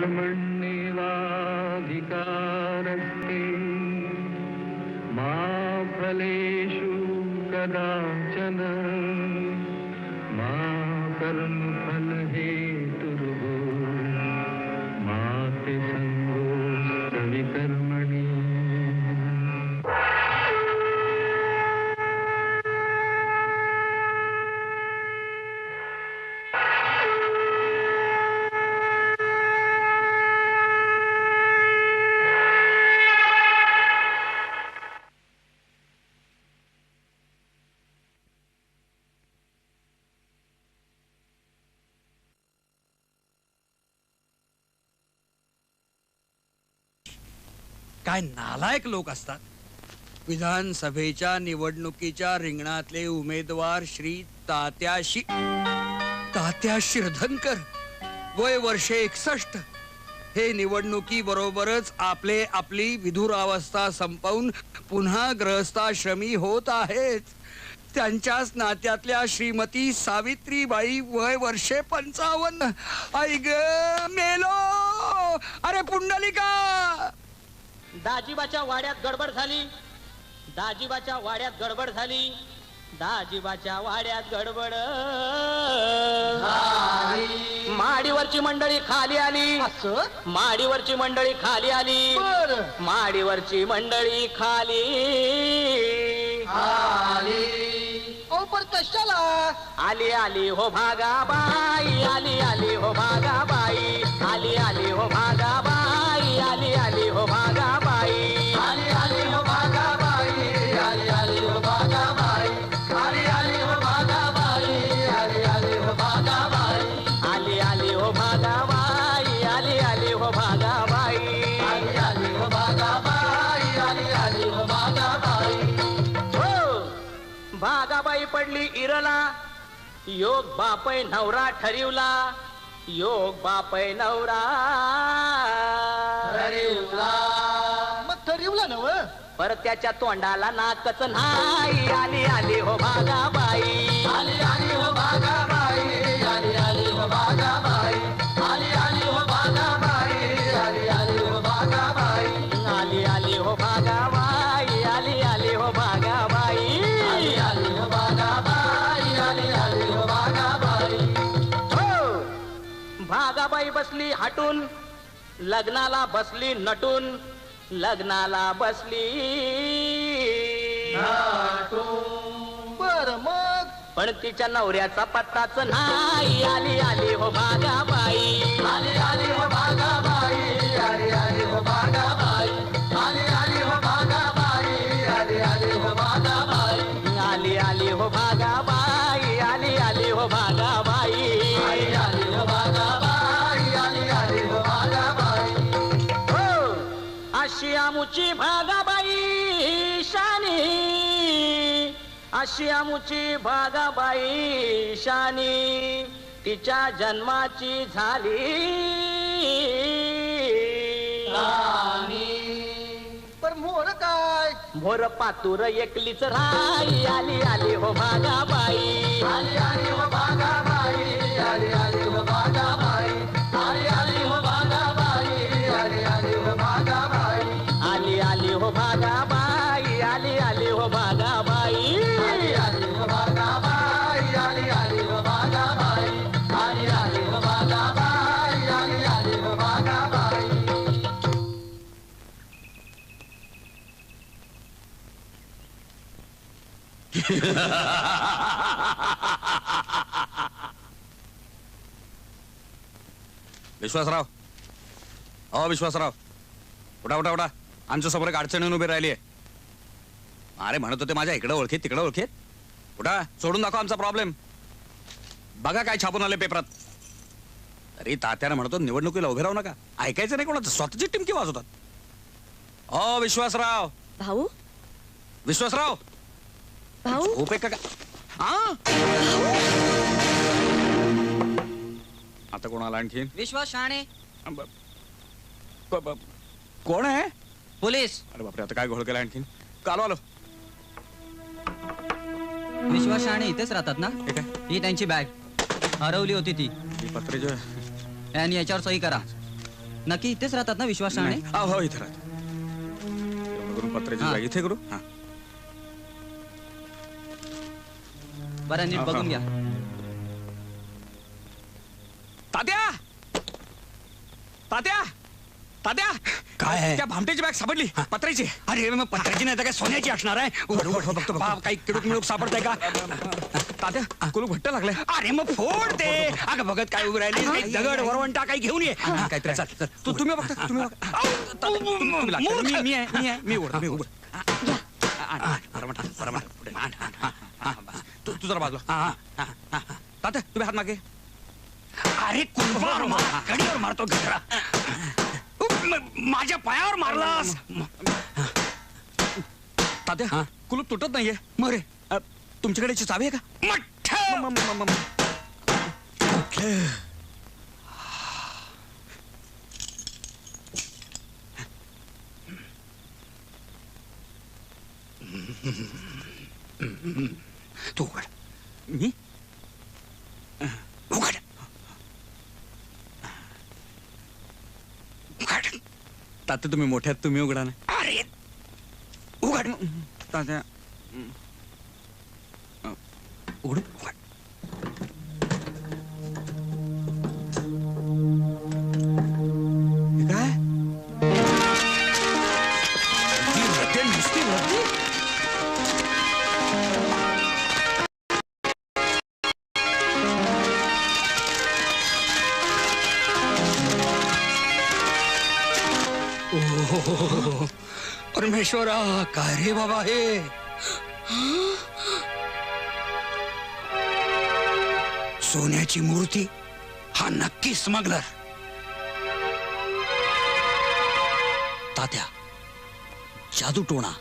कर्मण्येवाधिकारस्ते मा फलेषु कदाचन मा कर्मफलहेतुर्भो मा ते सङ्गोऽस्त्वपि कर्मणि. काय नालायक लोक असतात. विधानसभेच्या निवडणुकीच्या रिंगणातले उमेदवार श्री तात्या शिरधनकर, वय वर्षे 61, हे निवडणुकी बरोबरच आपली विधुरावस्था संपवून पुन्हा गृहस्थाश्रमी होत आहेत. त्यांच्याच नात्यातल्या श्रीमती सावित्रीबाई, वय वर्षे 55. आई ग मेलो. अरे पुंडलिका. दाजीबाच्या वाड्यात गडबड झाली. दाजीबाच्या वाड्यात गडबड झाली. दाजीबाच्या वाड्यात गडबड. माडीवरची मंडळी खाली आली. माडीवरची मंडळी खाली आली. माडीवरची मंडळी खाली आली. ओ पण कशाला आली आली हो भागाबाई. आली आली हो भागाबाई. आली आली हो भागाबाई. आली आली हो भागाबाई. आली आली हो भागाबाई. आली आली हो भागाबाई. आली आली हो भागाबाई. आली आली हो भागाबाई. आली आली हो भागाबाई. आली आली हो भागाबाई. आली आली हो भागाबाई. आली आली हो भागाबाई. हो भागाबाई पडली इरला. योग बापय नवरा ठरिवला. योग बापय नवरा ठरिवला. मग ठरिवला नव पर त्याच्या तोंडाला नाकच नाही. आली आली हो भागाबाई. आली आली हो भागाबाई. आली आली हो भागाबाई. आली आली हो भागाबाई. आली आली हो भागाबाई. आली आली हो भागाबाई. आली आली हो भागाबाई. आली आली हो भागाबाई. आली आली हो भागाबाई. हो भागाबाई बसली हटून. लग्नाला बसली नटून. लग्नाला बसली बर मग पण तिच्या नवऱ्याचा पत्ताच नाही. आली आली हो भागाबाई. आली आली हो भागाबाई. आली आली हो भागाबाई. आली आली हो भागाबाई. आली आली हो भागाबाई. आली आली हो भागाबाई. आली आली हो भागाबाई. आली आली हो भागाबाई. आली आली हो भागाबाई. हो अशी आमुची भागाबाई शानी. अशी आमुची भागाबाई शानी. तिच्या जन्माची झाली पर मोर काय मोर पातूर एकलीच राई. आली आली हो भागाबाई. आली आली हो भागाबाई. आली आली हो भागाबाई. आली आली हो भागाबाई. आली आली हो भागाबाई. आली आली हो भागाबाई. आली आली हो भागाबाई. आली आली हो भागाबाई. आली आली हो भागाबाई. आली आली हो भागाबाई. आली आली हो भागाबाई. विश्वासराव, अहो विश्वासराव, उठा उठा उठा. आमच्या समोर एक अडचणीने उभी राहिली आहे. अरे म्हणत होते माझ्या इकडे ओळखीत तिकडे ओळखीत. उठा, सोडून दाखवा आमचा प्रॉब्लेम. बघा काय छापून आले पेपरात. तरी तात्याने म्हणतो निवडणुकीला उभे राहू नका. ऐकायचं नाही कोणाचं, स्वतःची टिमकी वाजवतात. अहो विश्वासराव, भाऊ विश्वासराव, भाऊ झोप आहे का? हा? आता कोणाला आणखीन? विश्वास शाणे. कोण आहे? पोलीस. अरे बापरे, आता काय घोळ केला आणखीन? कालो आलो. विश्वास शाणे इथेच राहतात ना? हे काय? ही त्यांची बॅग हरवली होती. ती ही पत्रे जो आणि याच्यावर सही करा. नक्की इथेच राहतात ना विश्वास शहाणे हो इथे राहतो. एवढं करून पत्र्याची हा. जागा इथे करू. हा. बरं नीट बघून घ्या. तात्या तात्या तात्या काय आहे? त्या भामटेची बॅग सापडली पत्र्याची. अरे मग पत्राची नाही तर काय सोन्याची असणार आहे बघतो. बाप, काही किडूक मिळूक सापडतंय का? तात्या कुलूप घट्ट लागलाय. अरे मग फोड ते. अगं बघत काय उभी राहिली काही दगड वरवंटा काही घेऊन ये. काहीतरी चल, चल. तुम्ही बघता तुम्ही बघा. तुम्ही लागता. मी उघड मी उघड. तू जरा बाजूला. तात्या तुम्ही हात मागे. अरे कुंभार मार, गडीवर मारतो गजरा. माझ्या पायावर मारलास. तात्या कुलूप तुटत नाहीये. मरे तुमच्याकडे याची चावी आहे का? मठ्ठ. तू उघड. मी उघड. उघड. तात्या तुम्ही मोठ्यात तुम्ही उघडा ना. अरे उघड. तात्या उघड. उघड. हे काय ती रद्दी नुसती रद्दी. ओह, परमेश्वरा काय रे बाबा हे. सोन्याची मूर्ती. हा नक्की स्मगलर. तात्या जादू टोणा.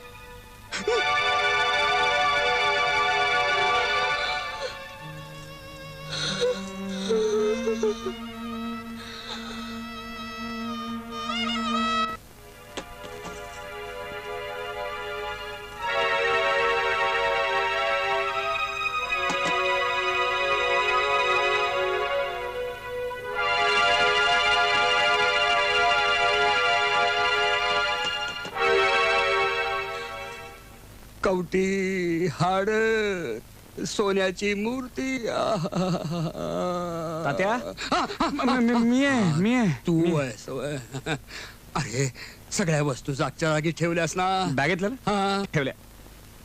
कवटी हाड सोन्याची मूर्ती. तात्या मी आहे तू आहेस होय. अरे सगळ्या वस्तू जागच्या जागी ठेवल्यास ना. बॅगेतलं ना? हा. ठेवल्या.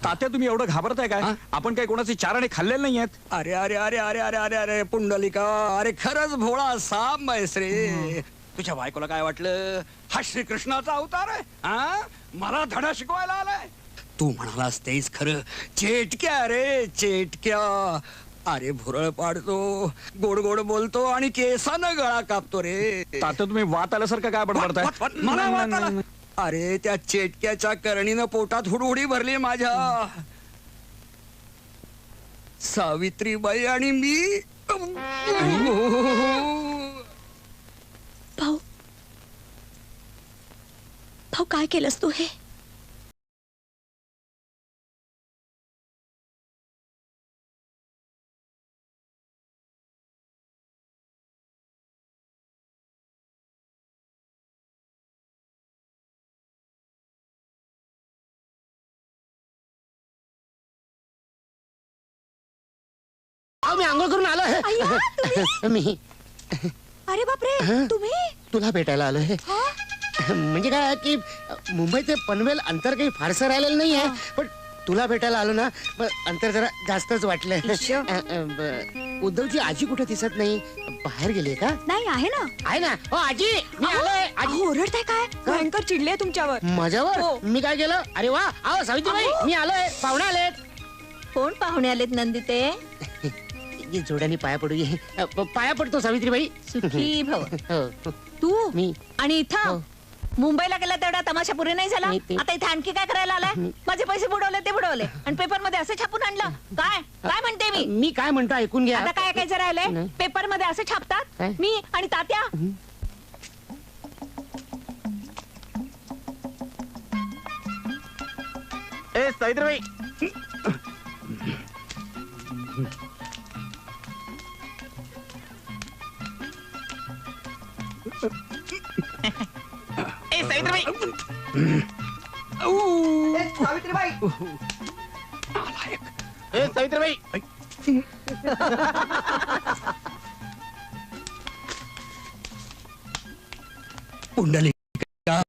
तात्या तुम्ही एवढं घाबरताय काय? हा? आपण काही कोणाचे चाराने खाल्लेले नाही आहेत. अरे अरे अरे अरे अरे अरे अरे पुंडलिका, अरे खरंच भोळा साप आहेस रे. तुझ्या बायकोला काय वाटलं हा श्रीकृष्णाचा अवतार आहे? हा मला धडा शिकवायला आलाय. तू म्हणालास तेच खरं. चेटक्या रे चेटक्या. अरे भुरळ पाडतो, गोड गोड बोलतो आणि केसानं गळा कापतो रे. तात्या तुम्ही वात आल्यासारखं काय बडबडताय? मला वाट आला. अरे त्या चेटक्याच्या करणीनं पोटात हुडहुडी भरली माझ्या. सावित्रीबाई आणि मी. भाऊ भाऊ काय केलंस तू हे? मी आंघोळ करून आलो अय्या, मी अरे बापरे तुम्ही तुला भेटायला आलोय. हा? म्हणजे काय की मुंबई ते पनवेल अंतर काही फारसं राहिलेलं नाही आहे, पण तुला भेटायला आलो ना पण अंतर जरा जास्तच वाटलंय. उद्धवची आजी कुठे दिसत नाही, बाहेर गेली का? नाही आहे ना. आहे ना. हो आजी मी आलोय. आजी अहो, ओरडताय काय? भयंकर चिडले तुमच्यावर. माझ्यावर हो. मी काय केलं? अरे वा आहो सावित्रीबाई अहो. मी आलोय. पाहुणे आलेत. कोण पाहुणे आलेत नंदिते? ये जोड्याने पाया पडू ये. पाया पडतो सावित्रीबाई. सुखी भव. हो. तू मी. आणि इथं हो. मुंबईला गेला तेवढा तमाशा पुरे नाही झाला. नाही ते- आता इथे आणखी काय करायला आलाय? माझे पैसे बुडवले ते बुडवले आणि पेपर मध्ये असं छापून आणलं. काय काय म्हणते मी? मी काय म्हणतो ऐकून घ्या. आता काय ऐकायचं राहिलंय? नाही. पेपर मध्ये असं छापतात. काय? मी आणि तात्या. ए सावित्रीबाई ए सावित्रीबाई सावित्रीबाई ए सावित्रीबाई पुंडलिका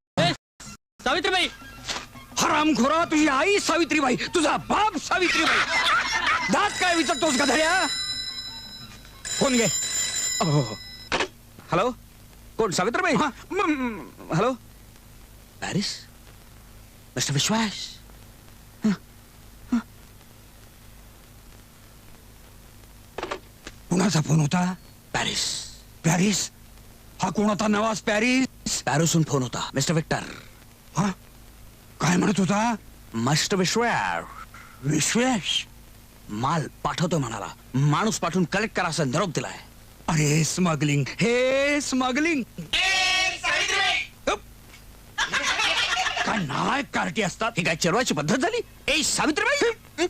सावित्रीबाई हरामखोरा, तुझी आई सावित्रीबाई, तुझा बाप सावित्रीबाई, दात काय विचारतोस गधड्या? फोन घे. हॅलो कोण सावित्रीबाई? हॅलो पॅरिस मिस्टर विश्वास. कुणाचा फोन होता? Paris Paris? हा कोण होता नवाज पॅरिस? पॅरिसहून फोन होता मिस्टर विक्टर. हा काय म्हणत होता? मिस्टर विश्वास विश्वेश? माल पाठवतो म्हणाला. माणूस पाठवून कलेक्ट करा असं निरोप दिलाय. अरे स्मगलिंग, हे स्मगलिंग. काय नालायक कार्टी असतात. ही काय चिरवायची पद्धत झाली? ए सावित्रीबाई.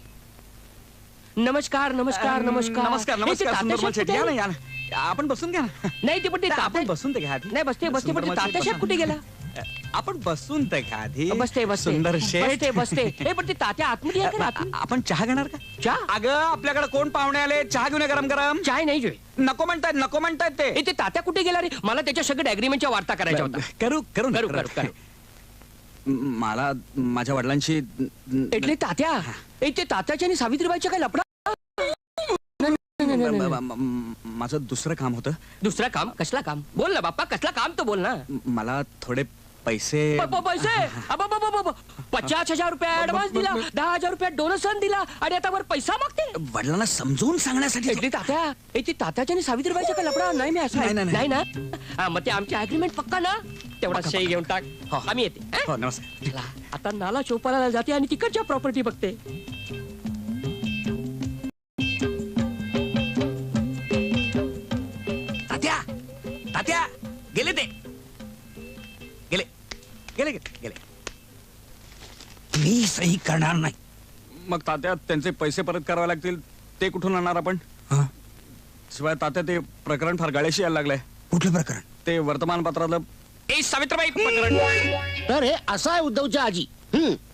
नमस्कार नमस्कार नमस्कार नमस्कार नमस्कार सुंदरमल शेट्टी. या ना या ना. आपण बसून घ्या ना. नाही ते पण ते आपण बसून तर घ्या आधी. नाही बसते बसते पण ते सुंदरमल शेठ तात्यासाहेब कुठे गेला? आपण बसून तर घ्या आधी. बसते बसते सुंदर शेठ. बसते बसते ए पण ते तात्या आतमध्ये आहे का आतमध्ये? आपण चहा घेणार का? चहा? अगं आपल्याकडे कोण पाहुणे आले? चहा घेऊन ये गरम गरम. चाय नाही जोय. नको म्हणतायत ते. ए ते तात्या कुठे गेला रे? मला त्याच्या सगळ्या अग्रीमेंटच्या वार्ता करायच्या होत्या. करू करू करू करू करू मला माझ्या वडिलांशी એટલે तात्या ए ते तात्याच्या आणि सावित्रीबाईच्या काय लपडा? माझं दुसरं काम होतं. दुसरं काम? कसला काम? बोल ना बाप्पा, कसला काम तो बोल ना. मला थोडे पैसे. पैसे 50,000 रुपये ऍडव्हान्स दिला, 10,000 रुपये डोनेशन दिला आणि आता वर पैसा मागते. वडिलांना समजून सांगण्यासाठी. એટલે तात्या ए ते तात्याच्या आणि सावित्रीबाईच्या काय लपडा? नाही मी असं नाही, नाही नाही, ना. हा, मग ते आमचे अग्रीमेंट पक्का ना? तेवढा सही घेऊन टाक. हो. आम्ही येते हं? हो नमस्कार. चला, आता नाला चौपाला जाते आणि तिकडच्या प्रॉपर्टी बघते. तात्या तात्या गेले ते. गेले गेले गेले. मी सही करणार नाही. मग तात्या त्यांचे पैसे परत करावे लागतील. ते कुठून आणणार आपण? हा? शिवाय तात्या ते प्रकरण फार गाळ्याशी यायला लागलंय. कुठलं प्रकरण? ते वर्तमानपत्रातलं ए सावित्रीबाई प्रकरण. तर हे असं आहे उद्धवच्या आजी.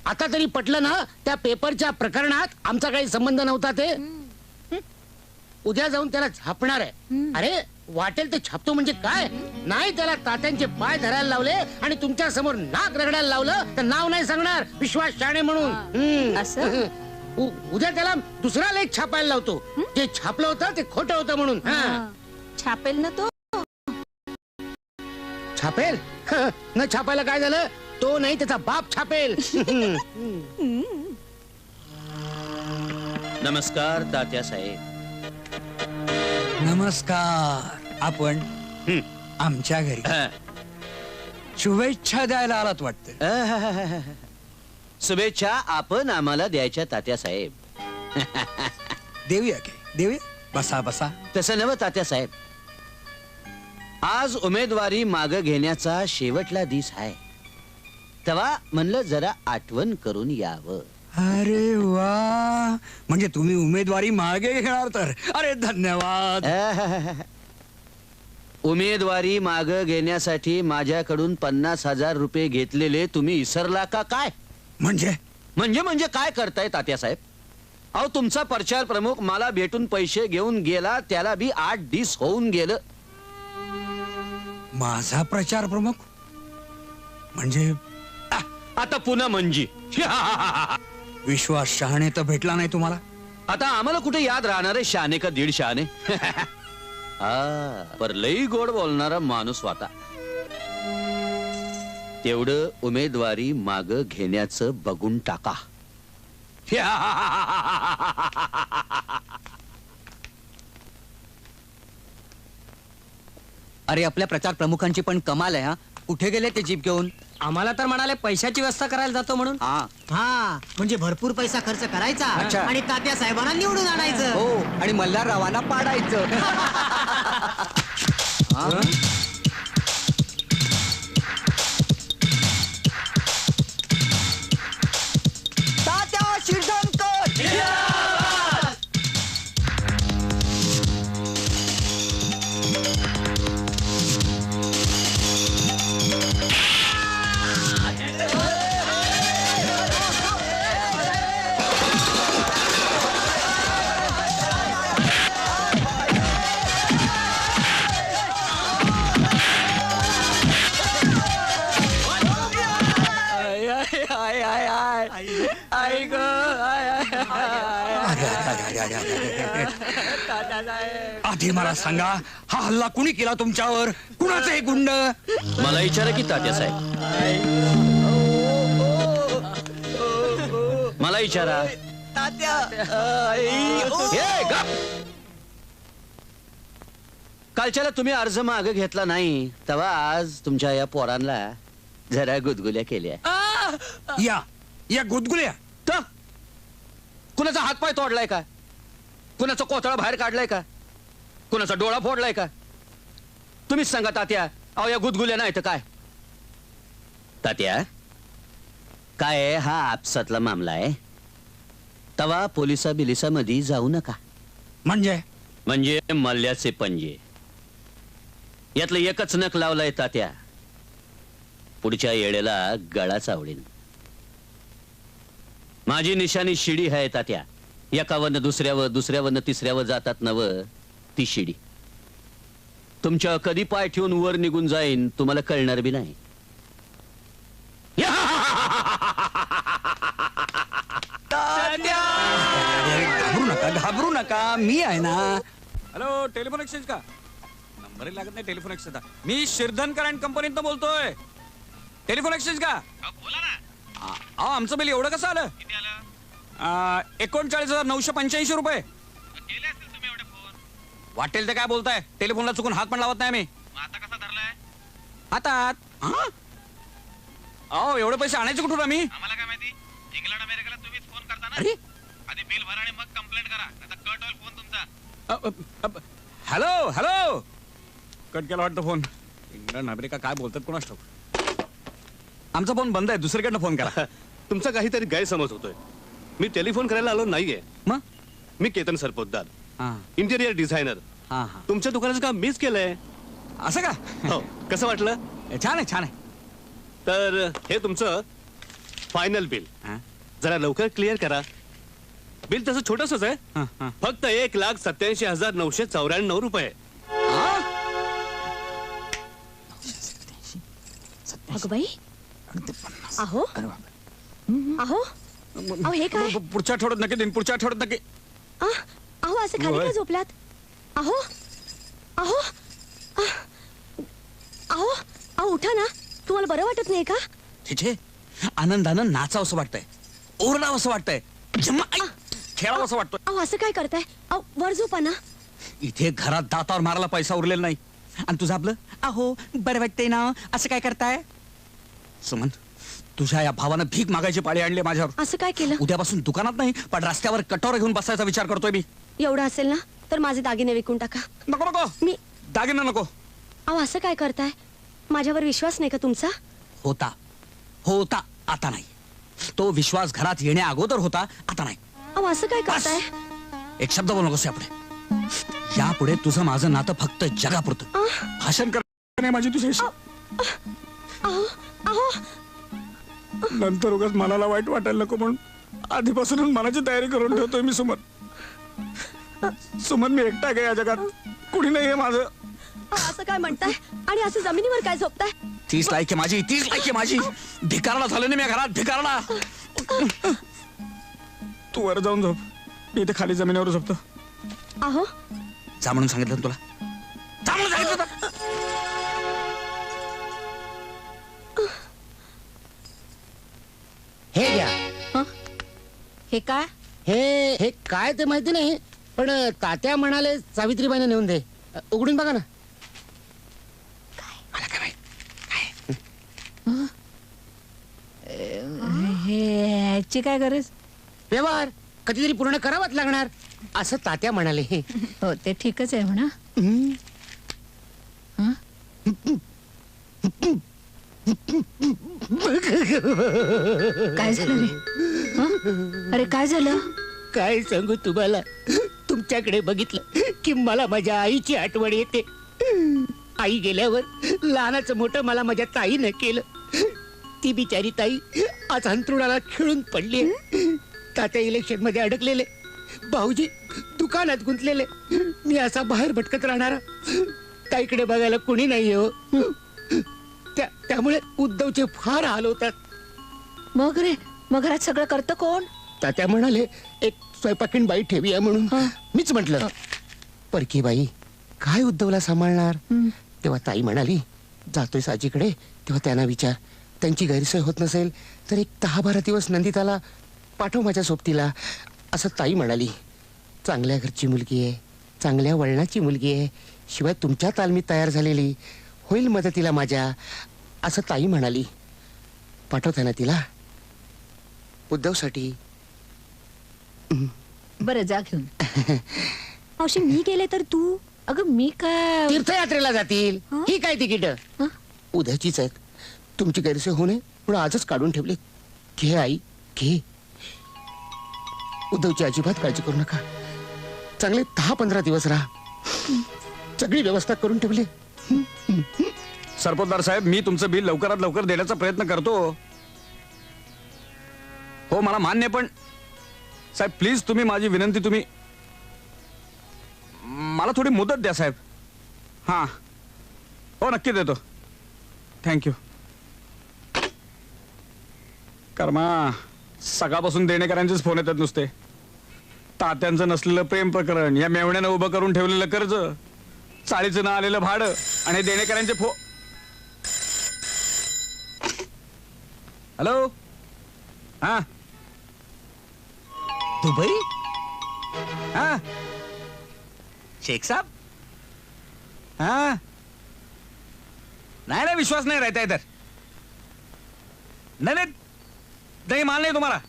आता तरी पटलं ना, त्या पेपरच्या प्रकरणात आमचा काही संबंध नव्हता ते. उद्या जाऊन त्याला छापणार आहे. अरे वाटेल ते छापतो म्हणजे काय? नाही त्याला तात्यांचे पाय धरायला लावले आणि तुमच्या समोर नाक रगडायला लावलं तर नाव नाही सांगणार विश्वास शाणे म्हणून. असं? उद्या त्याला दुसरा लेख छापायला लावतो. जे छापलं होतं ते खोटं होतं म्हणून. छापेल ना तो? छापेल? न छापायला काय झालं? तो नाही त्याचा बाप छापेल. नमस्कार तात्या साहेब. नमस्कार. आपण आमच्या घरी शुभेच्छा द्यायला आलात वाटतं. शुभेच्छा आपण आम्हाला द्यायच्या तात्या साहेब. देऊया की देऊया. बसा बसा. तसं नव तात्या साहेब, आज उमेदवारी माग घेण्याचा शेवटला दिस आहे. तेव्हा म्हणलं जरा आठवण करून यावं. अरे वा, म्हणजे तुम्ही उमेदवारी मागे घेणार तर? अरे धन्यवाद. उमेदवारी माग घेण्यासाठी माझ्याकडून 50,000 रुपये घेतलेले तुम्ही विसरला का काय? म्हणजे म्हणजे काय करताय तात्या साहेब? अहो तुमचा प्रचार प्रमुख मला भेटून पैसे घेऊन गेला, त्याला बी 8 दिस होऊन गेलं. माझा प्रचार प्रमुख म्हणजे आता पुन्हा म्हणजे विश्वास शहाणे तर भेटला नाही तुम्हाला? आता आम्हाला कुठे याद राहणार आहे शहाणे का दीड शहाणे? पर लई गोड बोलणारा माणूस होता. तेवढं उमेदवारी माग घेण्याचं बघून टाका. अरे आपल्या प्रचार प्रमुखांची पण कमाल आहे. हा कुठे गेले ते जीप घेऊन? आम्हाला तर म्हणाले पैशाची व्यवस्था करायला जातो म्हणून. हा म्हणजे भरपूर पैसा खर्च करायचा अच्छा. आणि तात्या साहेबांना निवडून आणायचं. हो आणि मल्हाररावांना पाडायचं. तात्या शिरढोणकर. आधी मला सांगा, हा हल्ला कुणी केला तुमच्यावर? कुणाचे हे गुंड? मला विचारा की तात्यासाहेब, मला विचारा. ए, गप! कालच्याला तुम्ही अर्ज मागे घेतला नाही, तेव्हा आज तुमच्या या पोरांना जरा गुदगुल्या केल्या. या गुदगुल्या तर कुणाचा हातपाय तोडलाय का? कुणाचा कोथळा बाहेर काढलाय का? कुणाचा डोळा फोडलाय का? तुम्हीच सांगा तात्या. अहो, या गुदगुल्या नाही तर काय? तात्या, काय आहे, हा आपसातला मामला आहे. तवा पोलिसा बिलिसा मध्ये जाऊ नका. म्हणजे मल्ल्याचे पंजे यातलं एकच नख लावलाय तात्या, पुढच्या येळेला गळाच आवडेल. माझी निशाणी शिडी आहे तात्या. एकावन्न दुसऱ्यावर, दुसऱ्यावरनं तिसऱ्यावर जातात नव ती शिडी. तुमच्या कधी पाय ठेवून वर निघून जाईन तुम्हाला कळणार बी नाही. घाबरू नका, मी आहे ना. हॅलो, टेलिफोन एक्सचेंज का? नंबरही लागत नाही टेलिफोन एक्सचेंज. मी शिरधनकर अँड कंपनीतनं बोलतोय. टेलिफोन एक्सचेंज का? बोला ना. अहो, आमचं बिल एवढं कसं आलं? 39,985 रुपये. वाटेल ते काय बोलताय? टेलिफोनला चुकून हात पण लावत नाही मी. आता कसा धरलाय? हातात. अहो, एवढे पैसे आणायचे कुठून आम्ही? आम्हाला काय माहिती? इंग्लंड अमेरिकेला तुम्हीच फोन करता ना. अरे, आधी बिल भरा आणि मग कंप्लेंट करा, नाहीतर कट होईल फोन तुमचा. हॅलो हॅलो, कट केला वाटतं फोन. इंग्लंड अमेरिका काय बोलतात कोणास ठाऊक. आमचा फोन बंद आहे, दुसरीकडनं फोन करा. तुमचा काहीतरी गैरसमज होतोय. मी टेलिफोन करायला आलो नाहीये. मग मी केतन सरपोतदार, हा इंटिरियर डिझायनर. हा हा, तुमच्या दुकानाचं काम मीच केलंय. असं का? हो, कसं वाटलं? छान आहे, छान आहे. तर हे तुमचं फायनल बिल. हा? जरा लवकर क्लिअर करा. बिल तसं छोटसच आहे, हा, हा. फक्त 1,87,994 रुपये. अगं बाई, अहो अहो अहो, हे काय? पुढच्या आठवड्यात नक्की देईन, पुढच्या आठवड्यात नक्की. अहो, असं खाली का झोपलात? अहो अहो अहो अहो, उठा ना. तुम्हाला बरं वाटत नाही का? तिथे आनंदानं नाचावं असं वाटतंय, ओरडावं असं वाटतंय, खेळावं असं वाटतंय. अहो, असं काय करताय? अहो, वर झोपा ना. इथे घरात दातावर मारायला पैसा उरलेला नाही, आणि तुझं आपलं अहो बरं वाटतंय ना असं काय करताय? सुमन, तुझ्या या भावानं भीक मागायची पाळी आणली माझ्यावर. असं काय केलं? उद्यापासून दुकानात नाही पण रस्त्यावर कटोरा घेऊन बसायचा विचार करतोय मी. एवढं असेल ना तर माझे दागिने विकून टाका. नको नको, मी दागिना नको. अहो, असं काय करताय? माझ्यावर विश्वास नाही का तुमचा? होता होता, आता नाही. तो विश्वास घरात येण्या अगोदर होता, आता नाही. अहो, असं काय करताय? एक शब्द बोल नकोस यापुढे. यापुढे तुझं माझं नातं फक्त जगापुरतं. भाषण कर नाही माझी तुझ्याशी. अहो अहो, नंतर उगाच मनाला वाईट वाटायला नको म्हणून आधीपासूनच मनाची तयारी करून ठेवतोय मी. सुमन, सुमन, मी एकटा काय या जगात? कुणी नाही आहे माझं. असं काय म्हणताय? आणि असं जमिनीवर काय झोपताय? 30 लायकी माझी, 30 लायकी माझी. भिकारला झालो ना मी घरात, भिकारला. तू वर जाऊन झोप, मी इथे खाली जमिनीवर झोपतो. अहो, जा म्हणून सांगितलं ना तुला, जा म्हणून सांगितलं होतं. हे घ्या. हे काय? हे हे काय ते माहिती नाही, पण तात्या म्हणाले सावित्रीबाईंना नेऊन दे. उघडून बघा ना. मला काय माहित? ह्याची काय गरज? व्यवहार कधीतरी पूर्ण करावाच लागणार असं तात्या म्हणाले. हो, ते ठीकच आहे म्हणा. काय झालं रे? अरे, काय झालं? काय सांगू तुम्हाला, तुमच्याकडे बघितलं की मला माझ्या आईची आठवण येते. आई गेल्यावर लहानाचं मोठं मला माझ्या ताईनं केलं. ती बिचारी ताई आज अंथरुणाला खिळून पडली. तात्या इलेक्शन मध्ये अडकलेले, भाऊजी दुकानात गुंतलेले, मी असा बाहेर भटकत राहणारा. ताईकडे बघायला कोणी नाहीये हो. त्यामुळे उद्धवचे फार हाल होतात. मग रे, मग घरात सगळं करतं कोण? तात्या म्हणाले एक स्वयंपाकीण बाई ठेवूया म्हणून मीच म्हटलं परकी बाई काय उद्धवला सांभाळणार. तेव्हा ताई म्हणाली जातोय आजीकडे तेव्हा त्यांना विचार त्यांची गैरसोय होत नसेल तर एक 10-12 दिवस नंदिताला पाठव माझ्या सोबतीला असं ताई म्हणाली. चांगल्या घरची मुलगी आहे, चांगल्या वळणाची मुलगी आहे, शिवाय तुमच्या तालमीत तयार झालेली, होईल मदतीला माझ्या असं ताई म्हणाली. पाठवता ना तिला उद्धवसाठी. बरं जा घेऊन. मावशी मी गेले तर तू. अगं मी काय तीर्थयात्रेला जातील. हं? ही काय तिकीट हं? उद्याचीच आहेत. तुमची गैरसोय होऊ नये म्हणून आजच काढून ठेवले. घे आई घे. उद्धवची अजिबात काळजी करू नका. चांगले 10-15 दिवस राहा. सगळी व्यवस्था करून ठेवली. सरपोतदार साहेब मी तुमचं बिल लवकरात लवकर देण्याचा प्रयत्न करतो. हो मला मान्य पण साहेब प्लीज तुम्ही माझी विनंती तुम्ही मला थोडी मुदत द्या साहेब. हां हो नक्की देतो. थँक्यू. कर्मा सकाळपासून देणेकरांचेच फोन येतात नुसते. तात्यांचं नसलेलं प्रेम प्रकरण, या मेवण्यानं उभं करून ठेवलेलं कर्ज, चाळीचं ना आलेलं भाडं आणि देणेकरांचे हॅलो. हा दुबई. हा शेख साहब. हाँ नहीं विश्वास नहीं रहता इधर. नहीं नहीं नहीं माल नहीं तुम्हारा.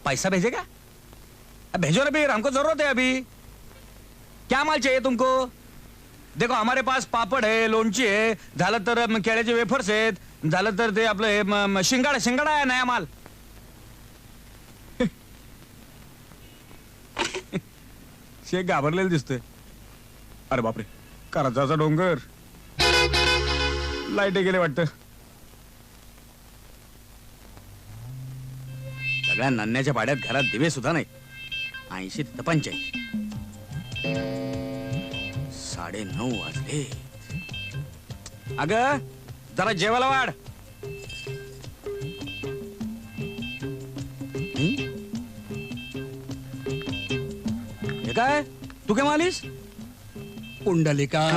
पैसा भेजेगा. अब भेजो ना भैया हमको जरूरत है अभी. क्या माल चाहिए तुमको. देखो हमारे पास पापड़ है, लोणची है, झालं तर केळ्याचे वेफर्स आहेत, झालं तर ते आपलं शिंगाडा आहे नया माल. शेख घाबरलेला दिसतोय. अरे बापरे कर्जाचा डोंगर. लाईट गेले वाटतं. सगळ्या नन्याच्या पाड्यात घरात दिवे सुद्धा नाही. 80 ते 85. 9:30 वाजले. अग जरा जेवायला वाढ. हे काय तू काय मालीस. पुंडलिका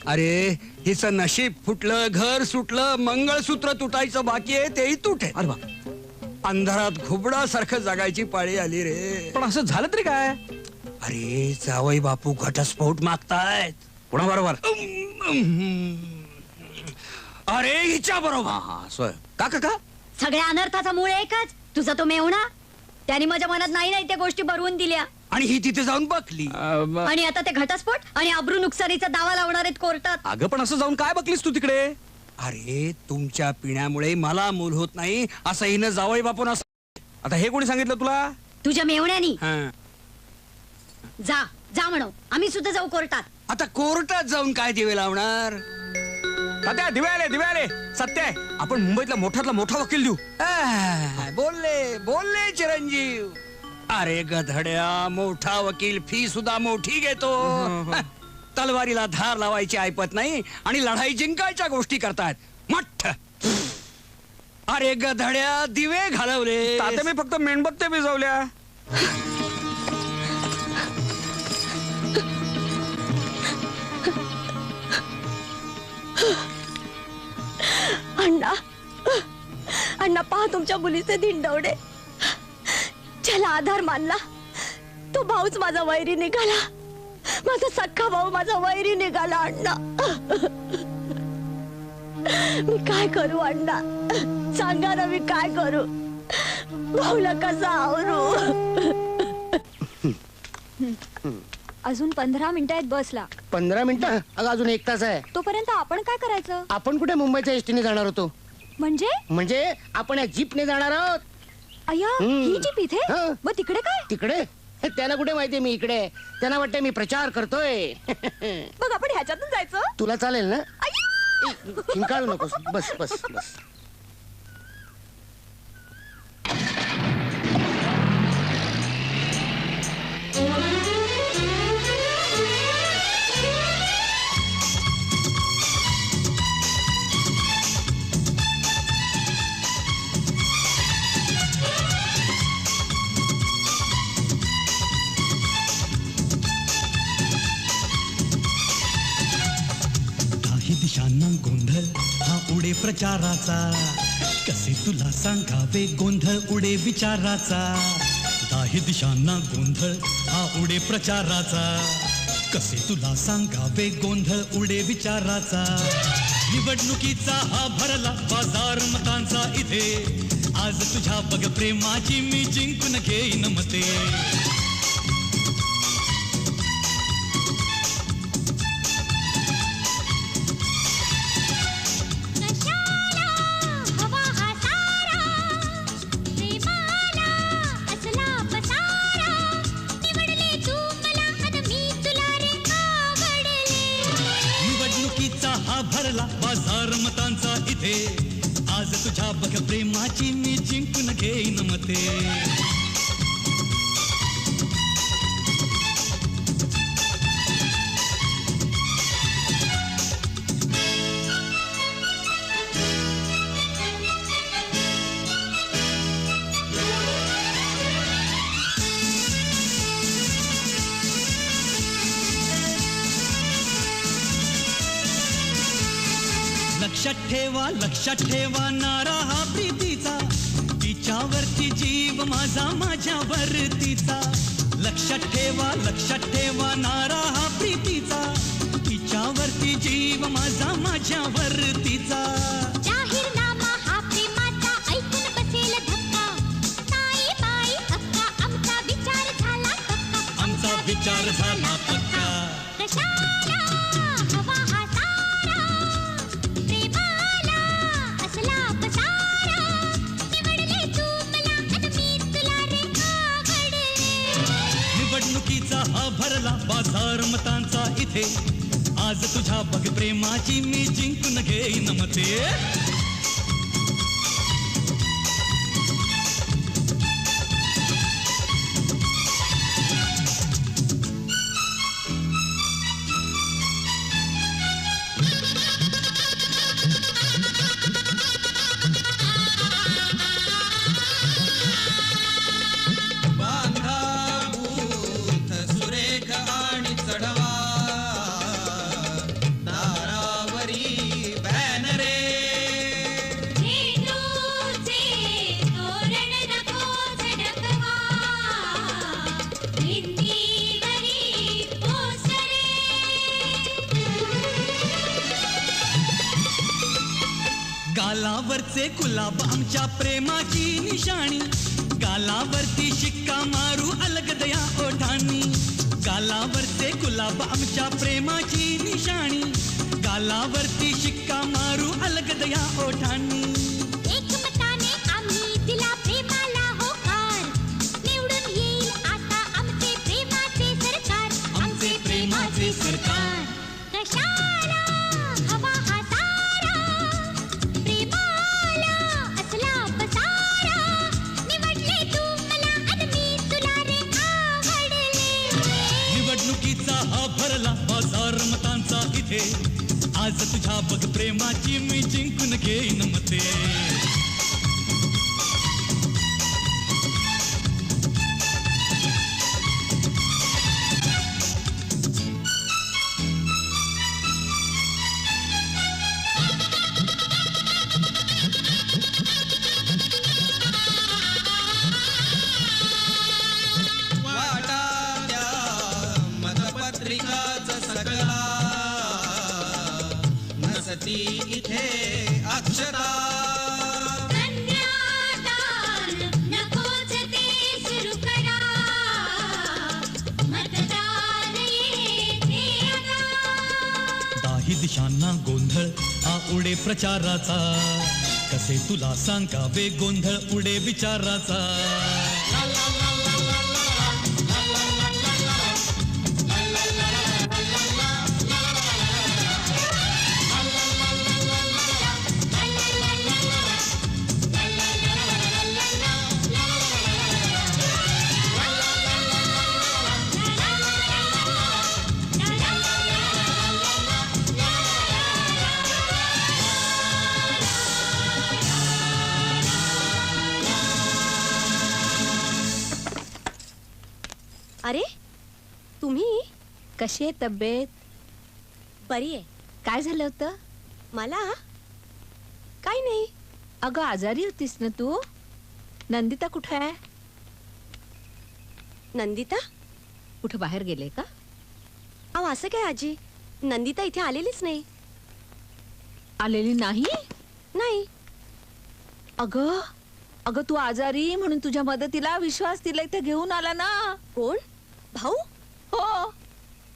अरे हिचं नशीब फुटलं, घर सुटलं, मंगळसूत्र तुटायचं बाकी आहे तेही तुटे. अरे बा अंधारात घुबडासारखं जगायची पाळी आली रे. पण असं झालं तरी काय. अरे जावई बापू घटस्फोट मागतायत. कोणाबरोबर. अरे हिच्या बरोबर. हा सोय का का सगळ्या अनर्थाचा मूळ एकच तुझा तो मेवणा. त्याने माझ्या मनात नाही त्या गोष्टी भरवून दिल्या आणि ही तिथे जाऊन बघली. आणि आता ते घटस्फोट आणि अब्रू नुकसानीचा दावा लावणार आहेत कोर्टात. अगं पण असं जाऊन काय बघलीस तू तिकडे. अरे तुमच्या पिण्यामुळे मला मूल होत नाही असं हिनं जावई बापून. आता हे कोणी सांगितलं तुला. तुझ्या मेवण्यानी. हा. जा जा म्हणो आम्ही सुद्धा जाऊ कोर्टात. आता कोर्टात जाऊन काय दिवे लावणार. तात्या दिवे आले. सत्य आहे आपण मुंबईतला मोठातला मोठा वकील देऊ. बोलले चिरंजीव. अरे गधड्या मोठा वकील फी सुद्धा मोठी घेतो. तलवारीला धार लावायची ऐपत नाही आणि लढाई जिंकायच्या गोष्टी करतात. मठ. अरे गधड्या दिवे घालवले. तात्या मी फक्त मेणबत्त्या विजवल्या. अण्णा अण्णा पहा तुमच्या मुलीचे धिंडवडे. ज्याला आधार मानला तो भाऊच माझा वैरी निघाला. माझा सख्खा भाऊ माझा वैरी निघाला. अण्णा मी काय करू अण्णा सांगा ना मी काय करू. भाऊला कसा आवरू. अजून 15 मिनिटं आहेत बसला. 15 मिनिटं. अगं अजून 1 तास आहे. तोपर्यंत आपण काय करायचं. आपण कुठे मुंबईच्या एसटीने जाणार होतो. म्हणजे आपण या जीपने जाणार आहोत. अय्या ही जीप इथे. हं. मग तिकडे काय. तिकडे त्यांना कुठे माहितीये मी इकडे. त्यांना वाटतं मी प्रचार करतोय. मग आपण ह्याच्यातून जायचं. तुला चालेल ना. किंकाळू नकोस. बस बस बस. दिशांना गोंधळ हा उडे प्रचाराचा, कसे तुला सांगावे गोंधळ उडे विचाराचा. दाही दिशांना गोंधळ हा उडे प्रचाराचा, कसे तुला सांगावे गोंधळ उडे विचाराचा. निवडणुकीचा हा भरला बाजार मतांचा इथे, आज तुझ्या बघ प्रेमाची मी जिंकून घेईन मते. भरला बाजार मतांचा इथे, आज तुझ्या बघ प्रेमाची मी जिंकून घेईन मते. लक्षात ठेवा नारा हा प्रीतीचा, तिच्यावरती जीव माझा माझ्यावरतीचा. लक्षात ठेवा नारा हा प्रीतीचा, तिच्यावरती जीव माझा माझ्यावरतीचा. जाहीरनामा हा प्रेमाचा ऐकून बसेल धक्का, ताई बाई अक्का आमचा विचार झाला पक्का. आमचा विचार झाला पक्का. कशाला हवा हा सारा, प्रेमाला असला पसारा. निवडले तू मला आणि मी तुला रे आवडले. निवडणुकीचा हा भरला बाजार मतांचा इथे, आज तुझ्या बघ प्रेमाची मी जिंकून घेईन मते. गालावरचे गुलाब आमच्या प्रेमाची निशाणी, गालावरती शिक्का मारू अलगद या ओठांनी. गालावरचे गुलाब आमच्या प्रेमाची निशाणी, गालावरती शिक्का मारू अलगद या ओठांनी. एकमताने आम्ही दिला प्रेमाला होकार, निवडून येईल आता आमचे प्रेमाचे सरकार. आमचे प्रेमाचे सरकार. कशाला हवा हा सारा, प्रेमाला असला पसारा. निवडले तू मला आणि मी तुला रे आवडले. निवडणुकीचा हा भरला बाजार मतांचा इथे, आज तुझ्या बघ प्रेमाची मी जिंकून घेईन मते. इथे अक्षता कन्यादान नकोच ते सुरू करा, मतदान येथे आता. दाही दिशांना गोंधळ हा उडे प्रचाराचा, कसे तुला सांगावे गोंधळ उडे विचाराचा. अरे तुम्ही कशी आहे तब्येत? बरी आहे. काय झालं होतं? मला काय नाही. अगं आजारी होतीस ना तू? नंदिता कुठे आहे? नंदिता? कुठे बाहेर गेले का? अहो असं काय आजी, नंदिता इथे आलेलीच नाही. आलेली नाही? नाही. अगं अगं तू आजारी म्हणून तुझ्या मदतीला विश्वास तिला इथे घेऊन आला ना. कोण? भाऊ? हो.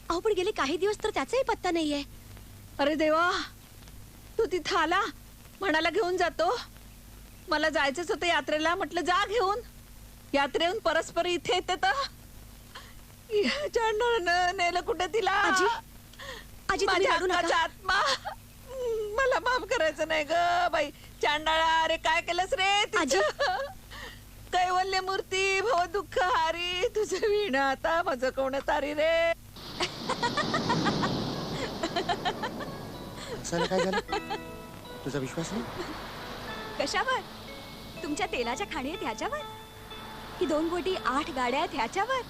अहो पण गेले काही दिवस तर त्याचाही पत्ता नाहीये. अरे देवा, तू तिथं आला, म्हणाला घेऊन जातो. मला जायचंच होतं यात्रेला, म्हटलं जा घेऊन. यात्रेहून परस्पर इथे येते तर नेलं कुठे तिला. आजी, आजी तुम्ही माझ्या रडू नका. हक्काचा आत्मा, मला माफ करायचं नाही ग बाई. चांडाळा, अरे काय केलंस रे तिचं? कैवल्य मूर्ती भव दुःख हारी, तुझं विणा आता माझं कोण तारी रे. सर काय झालं? तुझा विश्वास नाही? कशावर? तुमच्या तेलाच्या खाणी आहेत ह्याच्यावर? ही 2 कोटी 8 गाड्या आहेत ह्याच्यावर?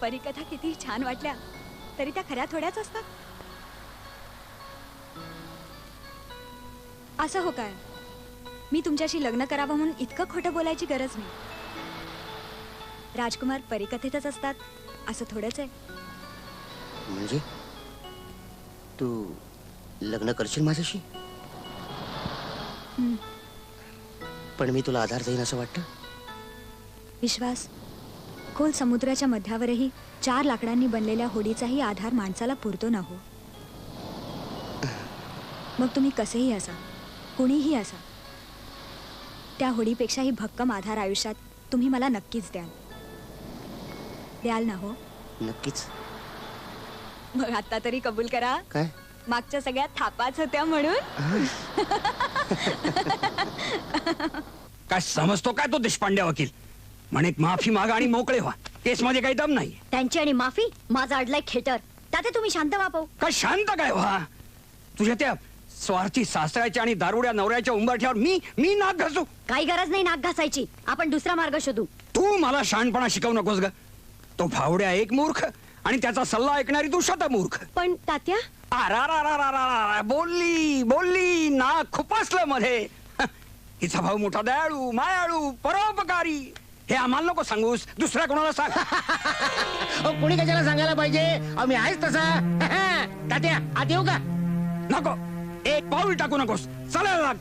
परिकथा किती छान वाटल्या तरी त्या खऱ्या थोड्याच असतात. असं हो काय? मी तुमच्याशी लग्न करावं म्हणून इतकं खोटं बोलायची गरज नाही. राजकुमार परिकथेतच असतात असं थोडंच आहे. म्हणजे तू लग्न करशील माझ्याशी? पण मी तुला आधार देईन असं वाटतं? विश्वास, खोल समुद्राच्या मध्यावरही 4 लाकडांनी बनलेल्या होडीचाही आधार माणसाला पुरतो ना हो. मग तुम्ही कसेही असा, कुणीही असा, त्या होडीपेक्षाही भक्कम आधार आयुष्यात तुम्ही मला नक्कीच द्याल ना हो? नक्कीच. मग आता तरी कबूल करा. काय? मागच्या सगळ्या थापाच होत्या म्हणून. काय समजतो काय तो देशपांडे वकील? म्हणे माफी मागा आणि मोकळे व्हा. केस मध्ये काही दम नाही. त्यांची आणि माफी, माझा अडलाय खेटर. त्यात तुम्ही शांत व्हा पाहू. काय शांत काय व्हा? तुझ्या त्या स्वार्थी सासऱ्याच्या आणि दारुड्या नवऱ्याच्या उंबरठ्यावर मी नाक घासू? काही गरज नाही नाक घासायची. आपण दुसरा मार्ग शोधू. तू मला शहाणपणा शिकवू नकोस ग. तो भावड्या एक मूर्ख आणि त्याचा सल्ला ऐकणारी तू शतमूर्ख. पण तात्या, बोलली ना खुपसलं मध्ये. हिचा भाऊ मोठा दयाळू, मायाळू, परोपकारी. हे आम्हाला नको सांगूस, दुसऱ्या कोणाला सांग. कोणी कशाला सांगायला पाहिजे? आम्ही आहेच तसा. तात्या आत येऊ का? नको, एक पाऊल टाकू नकोस. चालायला लाग.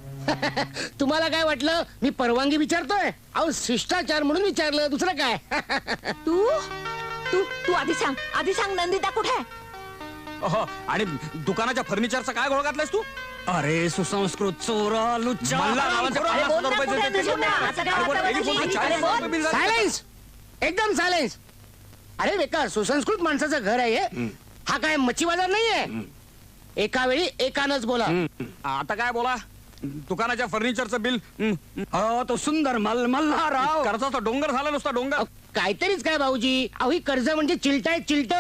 तुम्हाला काय वाटलं मी परवानगी विचारतोय? अहो शिष्टाचार म्हणून विचारलं, दुसरं काय? तू तू तू आधी सांग नंदिता कुठे आहे? आणि दुकानाच्या फर्निचरचा काय घोळ घातलायस तू? अरे सुसंस्कृत चोरा लुच्चा. सायलेन्स, एकदम सायलेन्स. अरे बेकार, सुसंस्कृत माणसाचं घर आहे हे. हा काय मच्छी बाजार नाहीये. एका वेळी एकानच बोला. आता काय बोला? दुकानाच्या फर्निचरचं बिल तो सुंदर मल्हारराव. कर्जाचा डोंगर झाला नुसता डोंगर. काहीतरीच काय भाऊजी. अहो ही कर्ज म्हणजे चिलट आहे चिलट.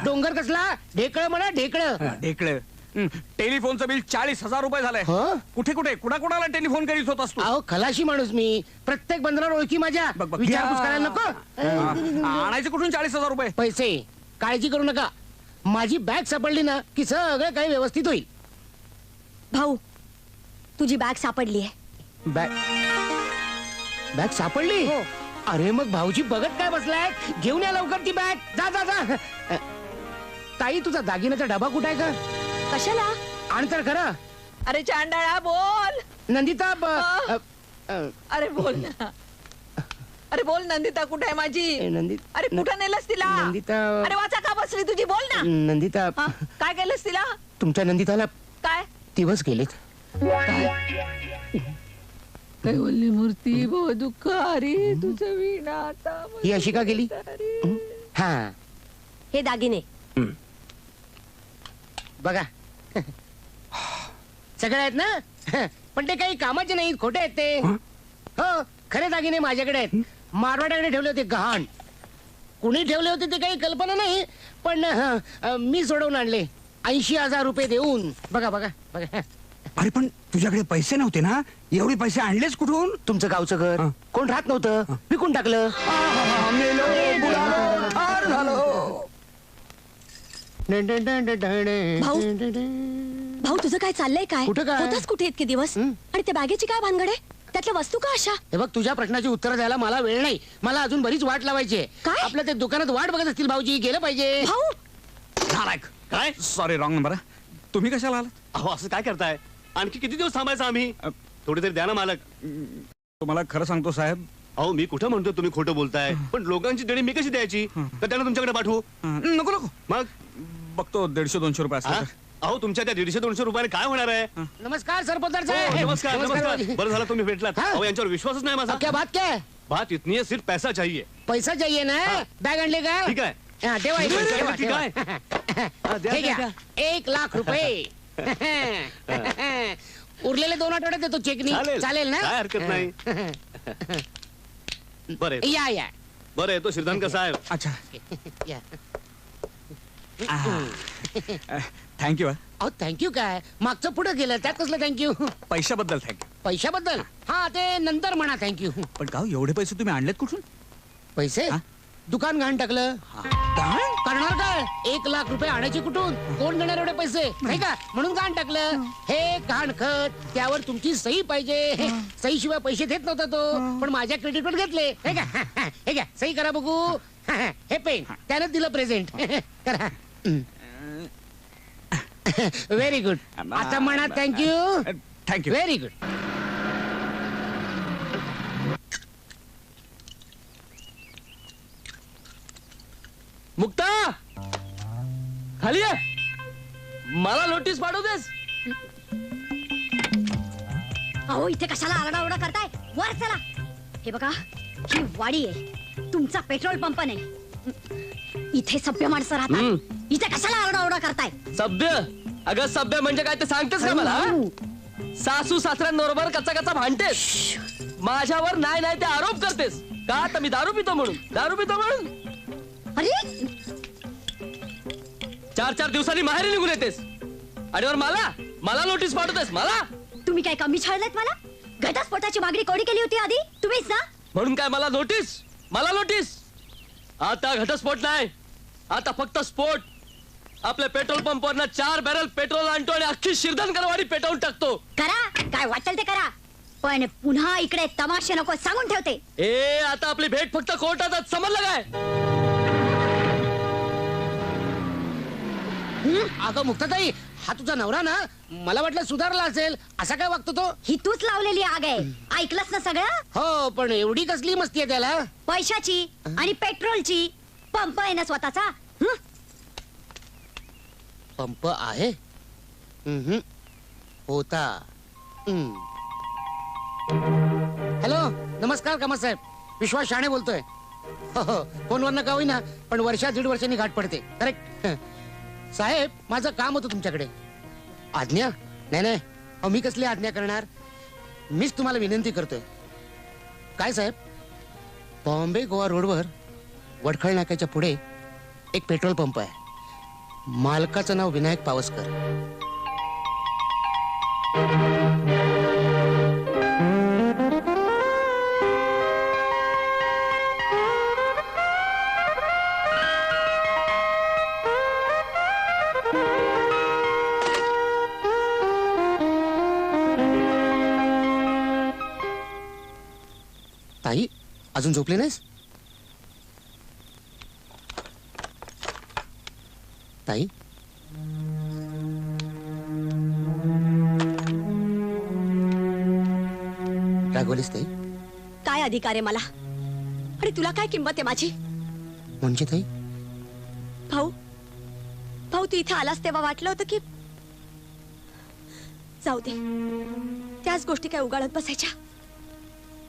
डोंगर कसला? ढेकळ म्हणा ढेकळ. टेलिफोनचं बिल 40,000 रुपये झालंय. कुठे कुणाला टेलिफोन करीत होतास तू? अहो खलाशी माणूस मी. प्रत्येक बंदरावर ओळखी माझ्या. विचारपूस करायला नको. आणायचे कुठून 40,000 रुपये? पैसे काळजी करू नका. माझी बॅग सापडली ना की सगळं काही व्यवस्थित होईल. भाऊ, तुझी बॅग सापडली आहे. बॅग सापडली? अरे मग भाऊजी बघत काय बसलाय? घेऊन या लवकर ती बॅग. जा जा जा. ताई तुझा दागिन्याचा डबा कुठे आहे का? कशाला? आण तर खरं. अरे चांडाळा बोल. नंदिता अरे बोल ना. अरे बोल, नंदिता कुठे आहे माझी? अरे कुठं नेलंस तिला? नंदिता. अरे वाचा का बसली तुझी? बोल ना. नंदिता. काय केलंस तिला? तुमच्या नंदिताला काय दिवस गेलेत. कैवल्य मूर्ती भव दुःख हरी, तुझं विणा आता. ही अशी का गेली? हा हे दागिने बघा. सगळे आहेत ना? पण ते काही कामाचे नाहीत, खोटे आहेत ते. हो खरे दागिने माझ्याकडे आहेत. मारवाड्याकडे ठेवले होते गहाण. कुणी ठेवले होते ते काही कल्पना नाही, पण मी सोडवून आणले 80,000 रुपये देऊन. बघा बघा बघा. अरे पण तुझ्याकडे पैसे नव्हते ना? एवढे पैसे आणलेच कुठून? तुमचं गावचं घर कोण राहत नव्हतं, विकून टाकलं. भाऊ, भाऊ तुझं काय चाललंय काय कुठं काय? होताच कुठे इतके दिवस आणि त्या बॅगेची काय भानगड आहे त्यातल्या वस्तू का अशा हे बघ तुझ्या प्रश्नाची उत्तर द्यायला मला वेळ नाही. मला अजून बरीच वाट लावायची आहे. काय? आपल्या ते दुकानात वाट बघत असतील भाऊजी, गेलं पाहिजे. भाऊ नालायक. काय सॉरी रॉंग नंबर. तुम्ही कशाला आलात? अहो असं काय करताय? आणखी किती दिवस थांबायचं आम्ही? थोडी तरी द्या ना मालक. तुम्हाला खरं सांगतो साहेब. अहो मी कुठं म्हणतो तुम्ही खोटं बोलताय, पण लोकांची देणी मी कशी द्यायची? तर त्यांना तुमच्याकडे पाठवू? नको नको. मग बघतो 150-200 रुपये असले हा? तर. अहो तुमच्या त्या 150-200 रुपयाने काय होणार आहे? नमस्कार सरपंच हो, साहेब. नमस्कार नमस्कार. भाऊजी. बरं झालं तुम्ही भेटलात. हाँ? अहो यांच्यावर विश्वासच नाही माझा. क्या बात क्या है? बात इतनी है, सिर्फ पैसा चाहिए. पैसा चाहिए ना? बॅग आणले का? ठीक आहे. हा, ठेवा इकडे, ठीक ठेवा, आहे, ठीक ठेवा. आहे. द्या, हे द्या, घ्या. 1,00,000 रुपये. उरलेले 2 आठवड्यात देतो चेकनी. चालेल ना? काय हरकत नाही. बरं या या बरं येतो श्रीधन कसा आहे? अच्छा या. थँक्यू. अहो थँक्यू काय, मागचं पुढे गेलं त्यात कसलं थँक्यू? पैशाबद्दल थँक्यू. पैशाबद्दल हा ते नंतर म्हणा थँक्यू. पण गाव एवढे पैसे तुम्ही आणलेत कुठून? पैसे दुकान घाण टाकलं. करणार काय? 1,00,000 रुपये आणायचे कुठून? कोण देणार एवढे पैसे नाही का? म्हणून घाण टाकलं. हे घाण खत, त्यावर तुमची सही पाहिजे. सही शिवाय पैसे देत नव्हता तो, पण माझ्या क्रेडिटवर घेतले. हे का? हे घ्या सही करा बघू. हे पेन त्यानं दिलं प्रेझेंट. करा. Very good. आता म्हणा thank you. Thank you. Very good. Mukta खाली आहे. मला नोटीस पाठवू देस. अहो इथे कशाला आरडाओरडा करताय? वर चला. हे बघा ही वाडी आहे, तुमचा पेट्रोल पंप नाही. इथे सभ्य माणसं राहतात. इथे कशाला आरडाओरडा करताय? सभ्य? अगं सभ्य म्हणजे काय ते सांगतेस का मला? सासू सासऱ्यांबरोबर कच्चा कच्चा भांडतेस, माझ्यावर नाही नाही ते आरोप करतेस का? तर मी दारू पितो म्हणून. दारू पितो म्हणून अरे 4-4 दिवसांनी माहेरी निघून येतेस आणि वर मला नोटीस पाठवतेस. मला तुम्ही काय कमी छळलेत मला? घटस्फोटाची मागणी कोणी केली होती आधी? तुम्हीच ना? म्हणून काय मला नोटीस? मला नोटीस? आता घटस्फोट नाही, आता फक्त स्फोट. आपल्या पेट्रोल पंपवर 4 बॅरल पेट्रोल आणतो आणि अख्खी शिरधनकरवाडी पेटवून टाकतो. करा काय वाटेल ते करा, पण पुन्हा इकडे तमाशे नको सांगून ठेवते. ए आता आपली भेट फक्त कोर्टातच, समजलं काय? अगं मुक्ताताई, हा तुझा नवरा ना? मला वाटलं सुधारला असेल. असा काय वागतो तो? ही तूच लावलेली आग आहे. ऐकलंस ना सगळं? हो, पण एवढी कसली मस्ती आहे त्याला? पैशाची आणि पेट्रोलची. पंप आहे ना स्वतःचा. पंप आहे? होता. हॅलो नमस्कार कामत साहेब, विश्वास शाणे बोलतोय. हो फोनवर नका होईना, पण 1.5 वर्षांनी गाठ पडते. करेक्ट साहेब, माझं काम होतं तुमच्याकडे. आज्ञा? नाही नाही, मी कसली आज्ञा करणार? मीच तुम्हाला विनंती करतोय. काय साहेब, बॉम्बे गोवा रोडवर वडखळ नाक्याच्या पुढे एक पेट्रोल पंप आहे. मालकाचं नाव विनायक पावसकर. ताई अजून झोपले नाहीस? ताई रागवलीस ताई? काय अधिकार आहे मला आणि तुला काय किंमत आहे माझी? म्हणजे ताई? भाऊ भाऊ तू इथे आलास तेव्हा वाटलं होतं की जाऊ दे, त्याच गोष्टी काय उगाळत बसायच्या.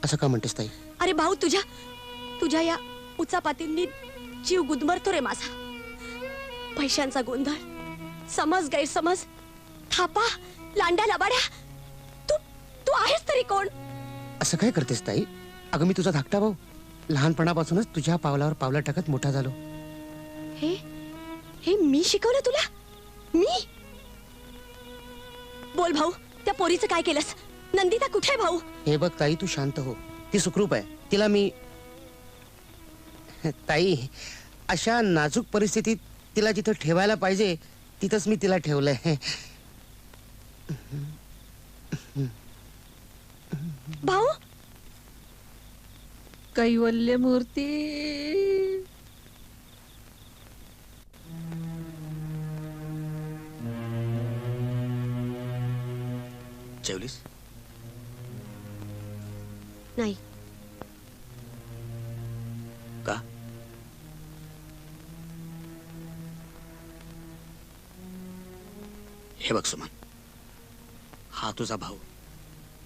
असं का म्हणतेस ताई? अरे भाऊ तुझ्या या उचापातींनी जीव गुदमरतो रे माझा. पैशांचा गोंधळ, समज गैरसमज, थापा, लांड्या लबाड्या. तू आहेस तरी कोण? असं काय करतेस ताई? अगं मी तुझा धाकटा भाऊ, लहानपणापासूनच तुझ्या पावलावर पावलं टाकत मोठा झालो. हे मी शिकवलं तुला? मी? बोल भाऊ, त्या पोरीचं काय केलंस? नंदिता कुठे भाऊ? हे बघ ताई, तू शांत हो. ती सुखरूप आहे. तिला मी ताई, अशा नाजूक परिस्थितीत तिला जिथं ठेवायला पाहिजे तिथंच मी तिला ठेवलंय. भाऊ कैवल्य मूर्ती जेवलीस? नाही. का? हे बघ सुमन, हा तुझा भाऊ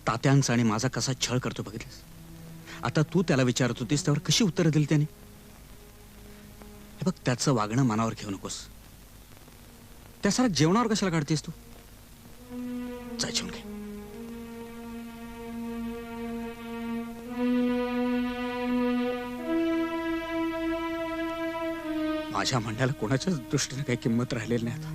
तात्यांचा आणि माझा कसा छळ करतो बघितलीस? आता तू त्याला विचारत होतीस त्यावर कशी उत्तरं दिली त्याने? हे बघ, त्याचं वागणं मनावर घेऊ नकोस. त्यासारखं जेवणावर कशाला काढतेस तू? जा जेवून घे. माझ्या म्हणण्याला कोणाच्याच दृष्टीने काही किंमत राहिलेली नाही आता.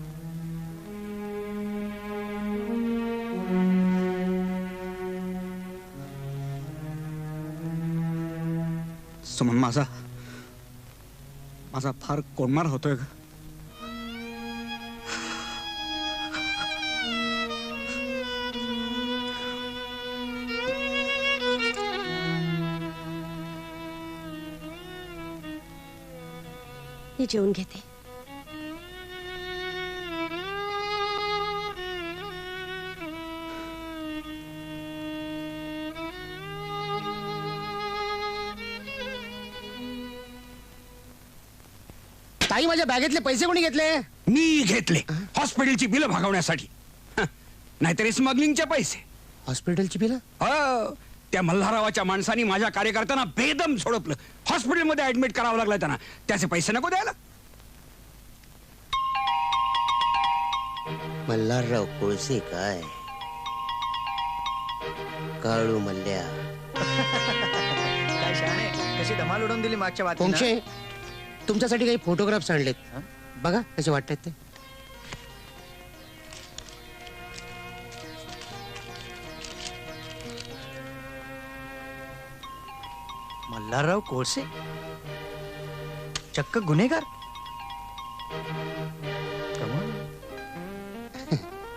सुमन, माझा फार कोंडमार होतोय ग. मी जेवून घेते. ताई, माझ्या बॅगेतले पैसे कोणी घेतले? मी घेतले, हॉस्पिटलची बिलं भागवण्यासाठी. नाहीतरी स्मगलिंगचे पैसे. हॉस्पिटलची बिलं? हो, त्या मल्हारावाच्या माणसांनी माझ्या कार्यकर्त्यांना बेदम झोडपलं. हॉस्पिटलमध्ये ऍडमिट करावं लागलं त्यांना. त्याचे पैसे नको द्यायला? मल्हारराव कोळसे काय काळू मल्ल्या. कशी धमाल उडवून दिली मागच्या बातमीत. कोणचे तुमच्यासाठी काही फोटोग्राफ्स आणलेत, बघा कसे वाटतात ते. मल्हारराव कोळसे चक्क गुन्हेगार.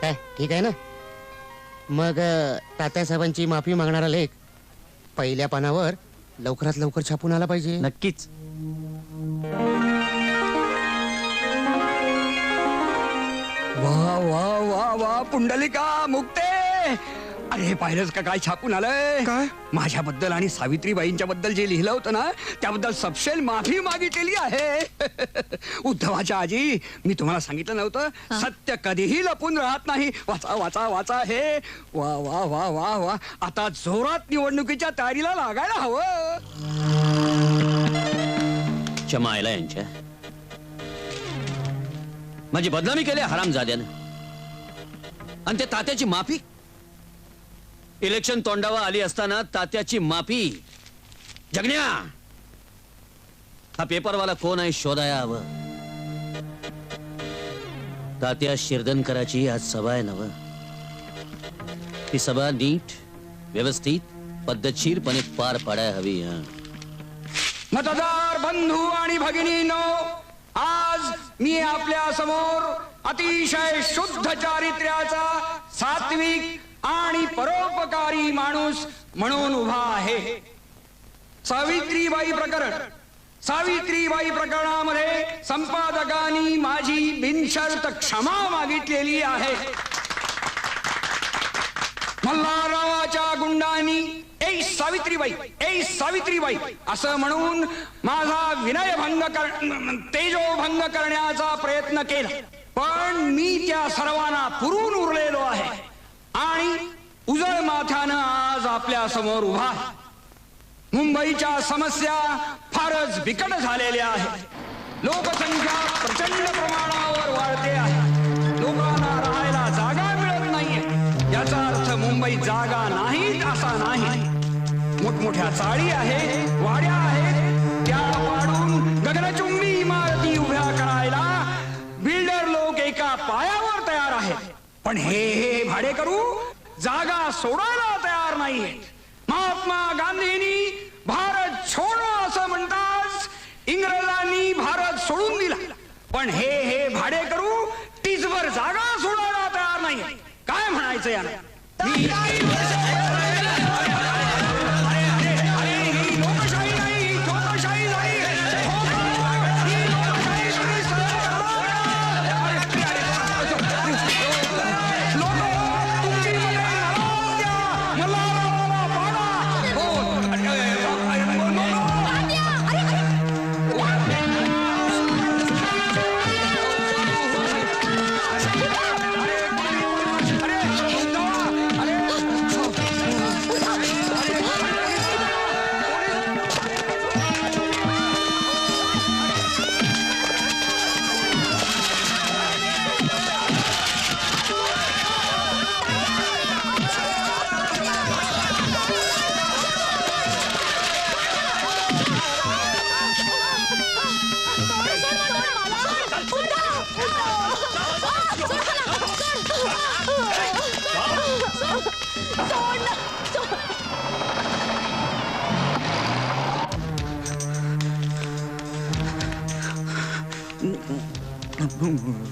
काय ठीक आहे ना? मग तात्यासाहेबांची माफी मागणारा लेख पहिल्या पानावर लवकरात लवकर छापून आला पाहिजे. नक्कीच. वा वा वा वा पुंडलिका मुक्ते, अरे हे पाहिलंच का काय छापून आलंय? काय माझ्याबद्दल आणि सावित्रीबाईंच्या बद्दल जे लिहिलं होतं ना त्याबद्दल सपशेल माफी मागितलेली आहे. उद्धवाच्या आजी, मी तुम्हाला सांगितलं नव्हतं सत्य कधीही लपून राहत नाही. वाचा वाचा वाचा हे. वा वा वा वा वा. आता जोरात निवडणुकीच्या तयारीला लागायला हवं. क्षमायला यांच्या माझी बदनामी केली हरामजाद्यानं. आणि ते तात्याची माफी. इलेक्शन तोंडावा आली असताना तात्याची माफी. जगण्या, हा पेपरवाला कोण आहे शोधाया हवं. तात्या शिरदनकराची आज सभा आहे नव. ती सभा नीट व्यवस्थित पद्धतशीरपणे पार पाडायला हवी. मतदार बंधू आणि भगिनींनो, आज मी आपल्या समोर अतिशय शुद्ध चारित्र्याचा, सात्विक आणि परोपकारी माणूस म्हणून उभा आहे. सावित्रीबाई प्रकरणामध्ये संपादकांनी माझी बिनशर्त क्षमा मागितलेली आहे. मल्हाररावाच्या गुंडांनी ए सावित्रीबाई असं म्हणून माझा तेजोभंग करण्याचा प्रयत्न केला. पण मी त्या सर्वांना पुरून उरलेलो आहे आणि उजळ माथ्यानं आज आपल्या समोर उभा आहे. मुंबईच्या समस्या फारच बिकट झालेल्या आहेत. लोकसंख्या प्रचंड प्रमाणावर वाढते आहे. लोकांना राहायला जागा मिळत नाहीये. याचा अर्थ मुंबईत जागा नाहीत असा नाही. मोठमोठ्या चाळी आहेत, वाड्या आहेत, त्या वाढून गगनचुंबी इमारती उभ्या करायला बिल्डर लोक एका पायावर तयार आहेत. पण हे भाडेकरू जागा सोडायला तयार नाहीये. महात्मा गांधींनी भारत छोडो असं म्हणताच इंग्रजांनी भारत सोडून दिला. पण हे भाडेकरू टीचभर जागा सोडायला तयार नाही. काय म्हणायचं? माणसं या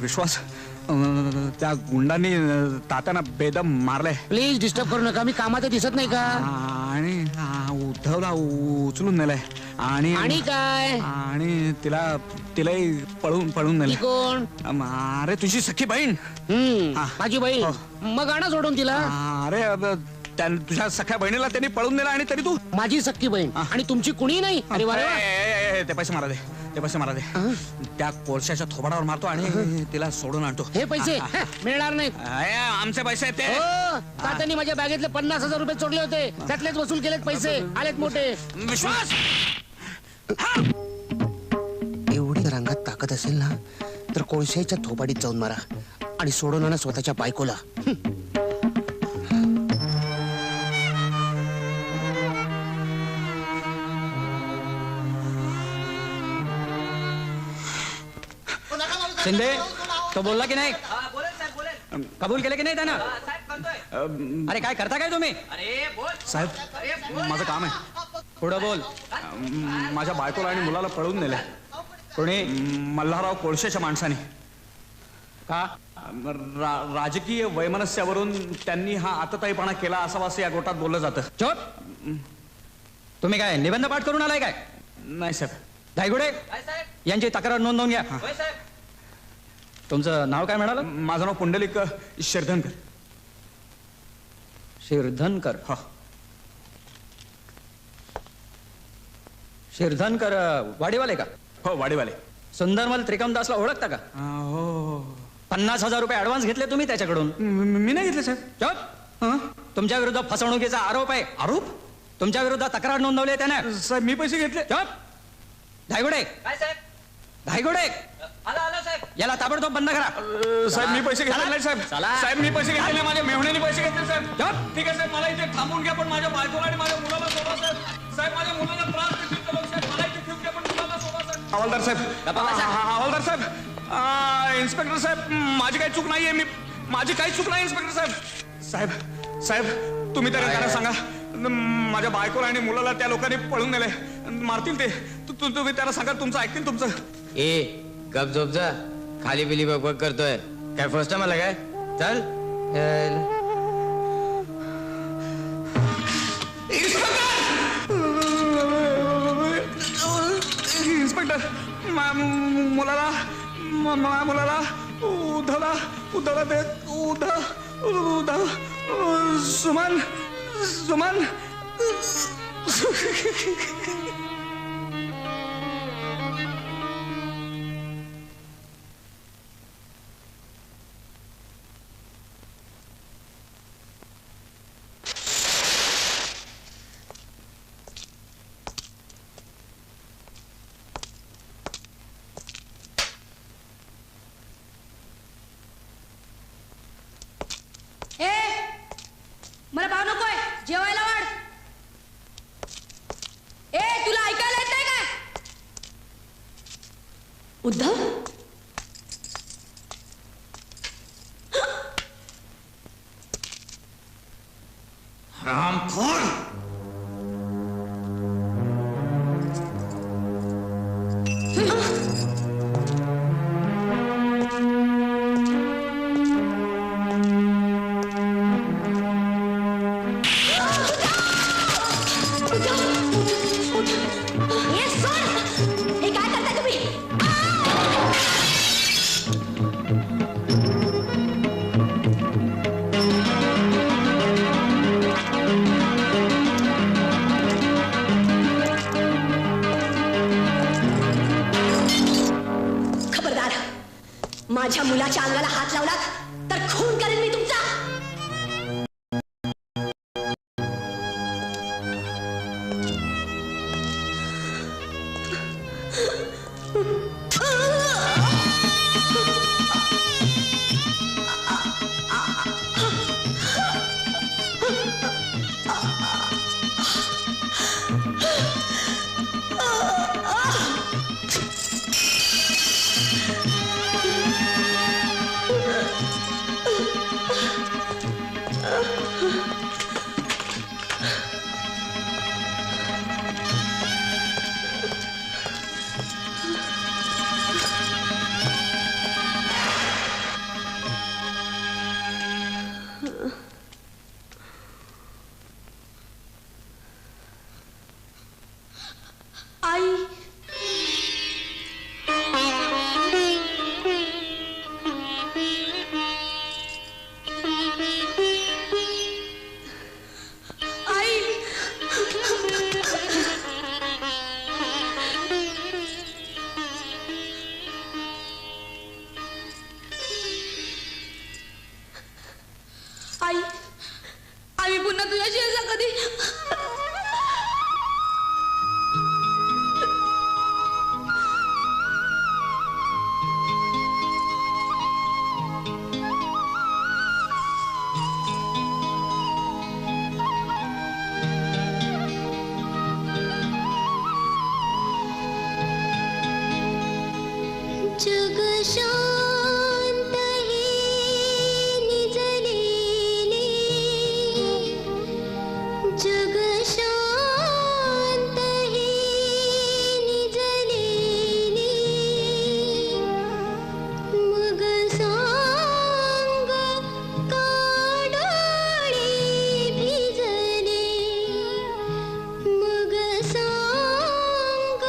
विश्वास त्या गुंडांनी तात्यांना बेदम मारलंय. प्लीज डिस्टर्ब करू नका. मी कामात दिसत नाही का? आणि उद्धवला उचलून नेलंय आणि काय? आणि तिलाही पळून नेलंय. कोण? अरे तुझी सख्खी बहीण. माझी बहीण. मग आणा सोडून तिला. अरे तुझ्या सख्या बहिणीला त्यांनी पळून नेला आणि तरी तू. माझी सख्खी बहीण आणि तुमची कुणी नाही. अरे वा, ते पैसे मारा दे. ते पैसे मारा दे. त्या कोळशाच्या थोबाडावर मारतो आणि तिला सोडून आणतो. हे पैसे मिळणार नाहीत. आमचे पैसे आहेत ते. तात्यांनी माझ्या बॅगेतले 50,000 रुपये चोरले होते. त्यातलेच वसूल केलेत पैसे. आलेत मोठे. विश्वास एवढी रंगात ताकद असेल ना तर कोळशाच्या थोबाडीत जाऊन मारा आणि सोडून आणा स्वतःच्या बायकोला. शिंदे तो बोलला की नाही? कबूल केलं की नाही त्यानं? अरे काय करता काय तुम्ही? साहेब माझं काम आहे. पुढं बोल. माझ्या बायकोला आणि मुलाला पळून नेलंय. कोणी? मल्हारराव कोळशेच्या माणसाने. का? राजकीय वैमनस्यावरून त्यांनी हा आतताईपणा केला असावा असं या गोटात बोललं जातं. चोप. तुम्ही काय निबंध पाठ करून आलाय काय? नाही साहेब. धायगुडे यांची तक्रार नोंदवून घ्या. तुमचं नाव काय म्हणाल? माझं नाव पुंडलिक शिरधनकर. शिरधनकर? हा. शिरधनकर वाडीवाले का? हो वाडीवाले. सुंदरमल त्रिकमदासला ओळखता का? हो. 50,000 रुपये ऍडव्हान्स घेतले तुम्ही त्याच्याकडून? मी नाही घेतले साहेब. चुप. तुमच्या विरुद्ध फसवणुकीचा आरोप आहे. आरोप? तुमच्या विरुद्ध तक्रार नोंदवली आहे त्याने. साहेब मी पैसे घेतले. चुप. धायगुडे धायगुडे याला ताबडतोब बंद करा. साहेब मी पैसे घेतले नाही साहेब. साहेब मी पैसे घेतले नाही. माझ्या मेहण्याने पैसे घेतले साहेब. ठीक आहे साहेब मला इथे थांबून घ्या पण माझ्या बायकोला आणि माझ्या मुलाला सोडा साहेब. साहेब माझ्या मुलाला त्रास देतील लोक साहेब. मला इथे ठेवून घ्या पण मुलाला सोडा साहेब. हवालदार साहेब. हवालदार साहेब. इन्स्पेक्टर साहेब माझी काही चूक नाहीये. माझी काही चूक नाही इन्स्पेक्टर साहेब. साहेब साहेब तुम्ही त्यांना सांगा माझ्या बायकोला आणि मुलाला त्या लोकांनी पळून नेले. मारतील ते. तुम्ही त्याला सांगा तुमचं ऐकतील तुमचं. गप झोप जा. खाली बिली बघ करतोय काय? फर्स्ट टाइम आला काय? चल. इन्स्पेक्टर मुलाला उद्धवला ते उद्धव सुमन मला भाव नकोय. जेवायला वाढ. तुला ऐकायला येत नाही काय? उद्धव रामखोर. माझ्या मुलाच्या अंगाला हात लावलात तर खून करेन मी तुमचा. आई आई आई पुन्हा तुझ्याशी असा कधी जग शांत हे निजलेले, जग शांत हे निजलेले, मग सांग का डोळे भिजले, मग सांग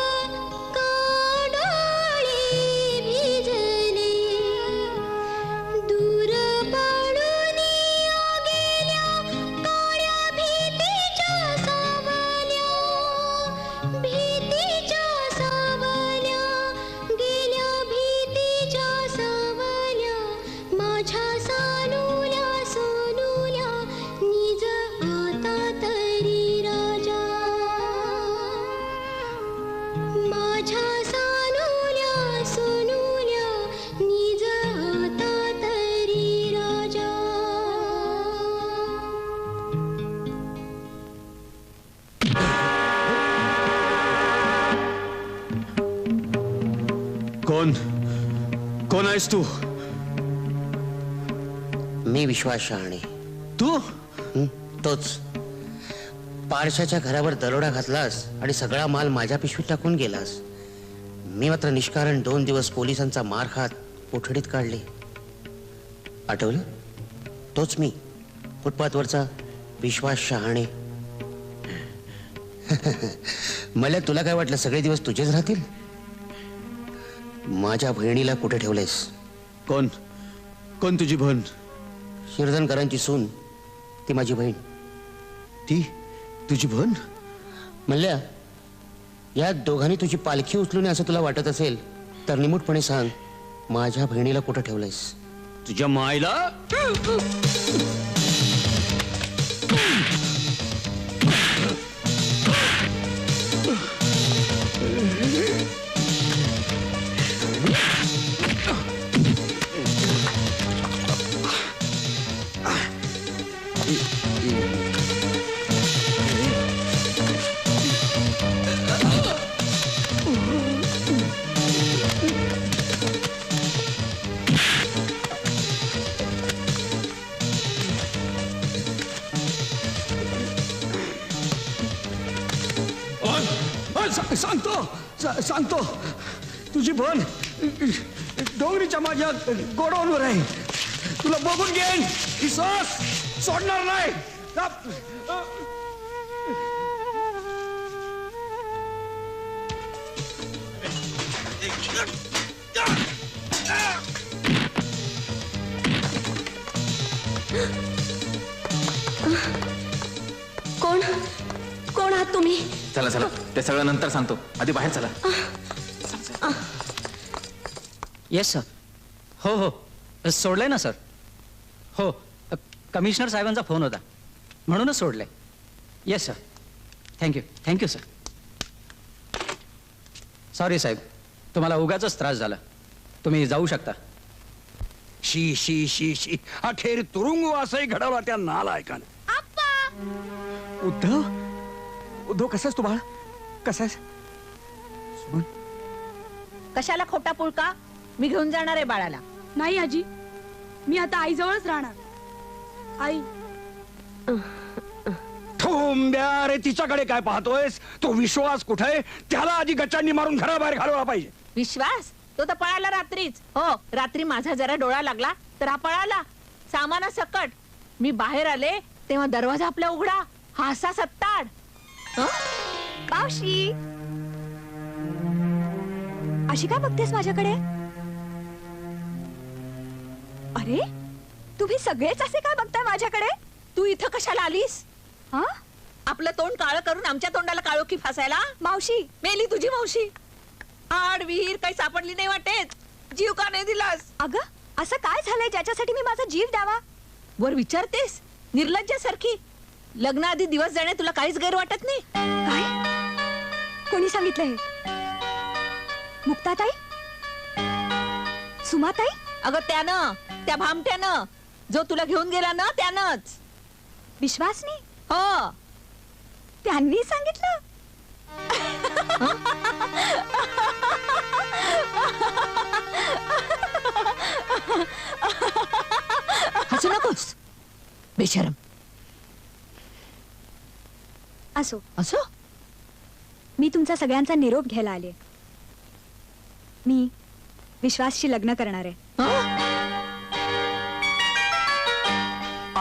का डोळे भिजले, दूर पडून गेल्या काळ्या भीतीच्या सावल्या, भीतीच्या सावल्या, गेल्या भीतीच्या सावल्या, माझ्या सानुल्या सोनुल्या निज आता तरी राजा, माझ्या सानुल्या सोनुल्या निज आता तरी राजा. कोण कोण आहेस तू? मी विश्वास शहाणे. तू तोच. पारशाच्या घरावर दरोडा घातलास आणि सगळा माल माझ्या पिशवीत टाकून गेलास. मी मात्र निष्कारण 2 दिवस पोलिसांचा मार खात कोठडीत काढले. आठवलं? तोच मी, फुटपाथवरचा विश्वास शहाणे. मला तुला काय वाटलं सगळे दिवस तुझेच राहतील? माझ्या बहिणीला कुठे ठेवलेस? कोण कोण तुझी बहीण? शिरधनकरांची सून, ती माझी बहीण. ती तुझी बहीण? म्हणल्या या दोघांनी तुझी पालखी उचलून असं तुला वाटत असेल तर निमूटपणे सांग, माझ्या बहिणीला कुठं ठेवलंयस? तुझ्या मायला? सांगतो तुझी बहीण डोंगरीच्या माझ्या गोडाऊनवर आहे. तुला बघून घेईन, विश्वास सोडणार नाही. कोण कोण आहात तुम्ही? चला चला, ते सगळं नंतर सांगतो, आधी बाहेर चला. Yes sir. हो हो सोडलंय ना सर. हो कमिशनर साहेबांचा फोन होता म्हणूनच सोडलंय. Yes sir. Thank you sir. Sorry साहेब तुम्हाला उगाच त्रास झाला. तुम्ही जाऊ शकता. शी शी शी शी अखेर तुरुंगवासही घडवला त्या नालायकानं. उद्धव कसास तू बाळा कसास? कशाला खोटा पुळका? मी घेऊन जाणार आहे बाळाला. नाही आजी, मी आता आईजवळच राहणार. आई ठोंब्या रे, तिच्याकडे काय पाहतोयस? तो विश्वास कुठे? त्याला आधी गच्चांनी मारून घराबाहेर घालवला पाहिजे. विश्वास? तो तर पळाला रात्रीच. हो, रात्री माझा जरा डोळा लागला तर हा पळाला सामाना सकट. मी बाहेर आले तेव्हा दरवाजा आपला उघडा. हा असा सत्ताड. मावशी अशी काय बघतेस माझ्याकडे? अरे तुम्ही सगळेच असे काय बघताय माझ्याकडे? तू इथं कशाला आलीस? हा, आपलं तोंड काळं करून आमच्या तोंडाला काळोखी फासायला? मावशी मेली तुझी मावशी. आड विहीर काही सापडली नाही वाटेत. जीव का नाही दिलास? अगं असं काय झालंय ज्याच्यासाठी मी माझा जीव द्यावा? वर विचारतेस निर्लज्जासारखी. लग्नाआधी दिवस जाणे तुला काहीच गैर वाटत नाही? काय? कोणी सांगितलं हे? मुक्ताताई? सुमाताई? अगं त्यानं, त्या भामट्यानं, जो तुला घेऊन गेला ना त्यानंच. विश्वासनी? हो. त्यांनी सांगितलं? हसू नकोस बेशरम. असो असो. मी तुमचा सगळ्यांचा निरोप घ्यायला आले. मी विश्वासशी लग्न करणार आहे.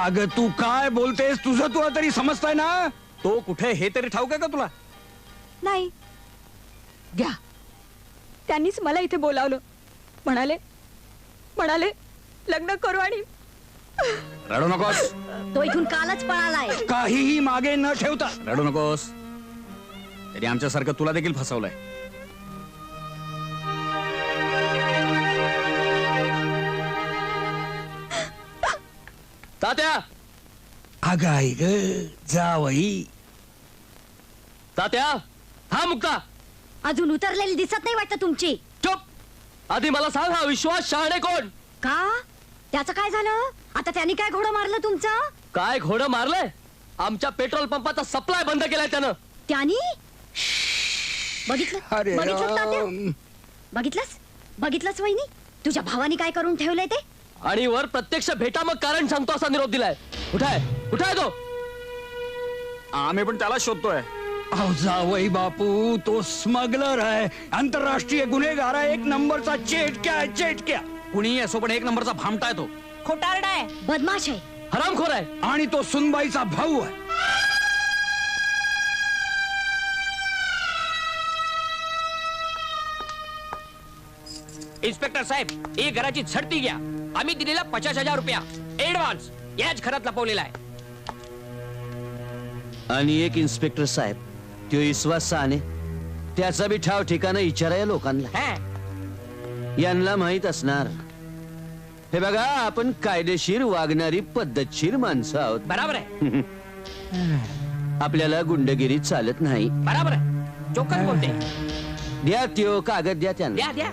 अगं तू काय बोलतेस? तुझं तुला तरी समजताय ना? तो कुठे हे तरी ठाऊक आहे का तुला? नाही, घ्या. त्यांनीच मला इथे बोलावलं. म्हणाले लग्न करू आणि रडू नकोस. तो इथून कालच पळालाय. काहीही मागे न ठेवता. रडू नकोस. तरी आमच्यासारखं तुला देखील फसवलंय. तात्या. अगाई ग जावई. तात्या. हा मुक्ता. अजून उतरलेली दिसत नाही वाटत तुमची. चुप. आधी मला सांग हा विश्वास शहाणे कोण? का? त्याचं काय झालं? आता त्यांनी काय घोडं मारलं तुमचं? काय घोडं मारलंय? आमच्या पेट्रोल पंपाचा सप्लाय बंद केलाय त्यानं. त्यांनी? बघितलं तात्या? बघितलंस वहिनी? तुझ्या भावानी काय करून ठेवलंय ते? आणि वर प्रत्यक्ष भेटा मग कारण सांगतो असा निरोप दिलाय. कुठे तो? आम्ही पण त्याला शोधतोय. अहो जावई बापू, तो स्मगलर आहे, आंतरराष्ट्रीय गुन्हेगार आहे, एक नंबरचा चेटक्या आहे, चेटक्या. कुणीही असो पण एक नंबरचा भामटा आहे तो. खोटारडा आहे, बदमाश आहे, हरामखोर आहे आणि तो सुनबाईचा भाऊ आहे. इन्स्पेक्टर साहेब, ही घराची झडती घ्या. आम्ही दिलेला 50,000 रुपया ऍडव्हान्स याच घरात लपवलेला आहे. आणि एक इन्स्पेक्टर साहेब, तो विश्वास साने, त्याचा बी ठाव ठिकाणा विचारा या लोकांना. यांना माहित असणार. हे बघा, आपण कायदेशीर वागणारी पद्धतशीर माणसं आहोत. बराबर आहे. आपल्याला गुंडगिरी चालत नाही. बराबर आहे, चोखच बोलते. द्या त्यो कागद, द्या त्यांना. द्या द्या.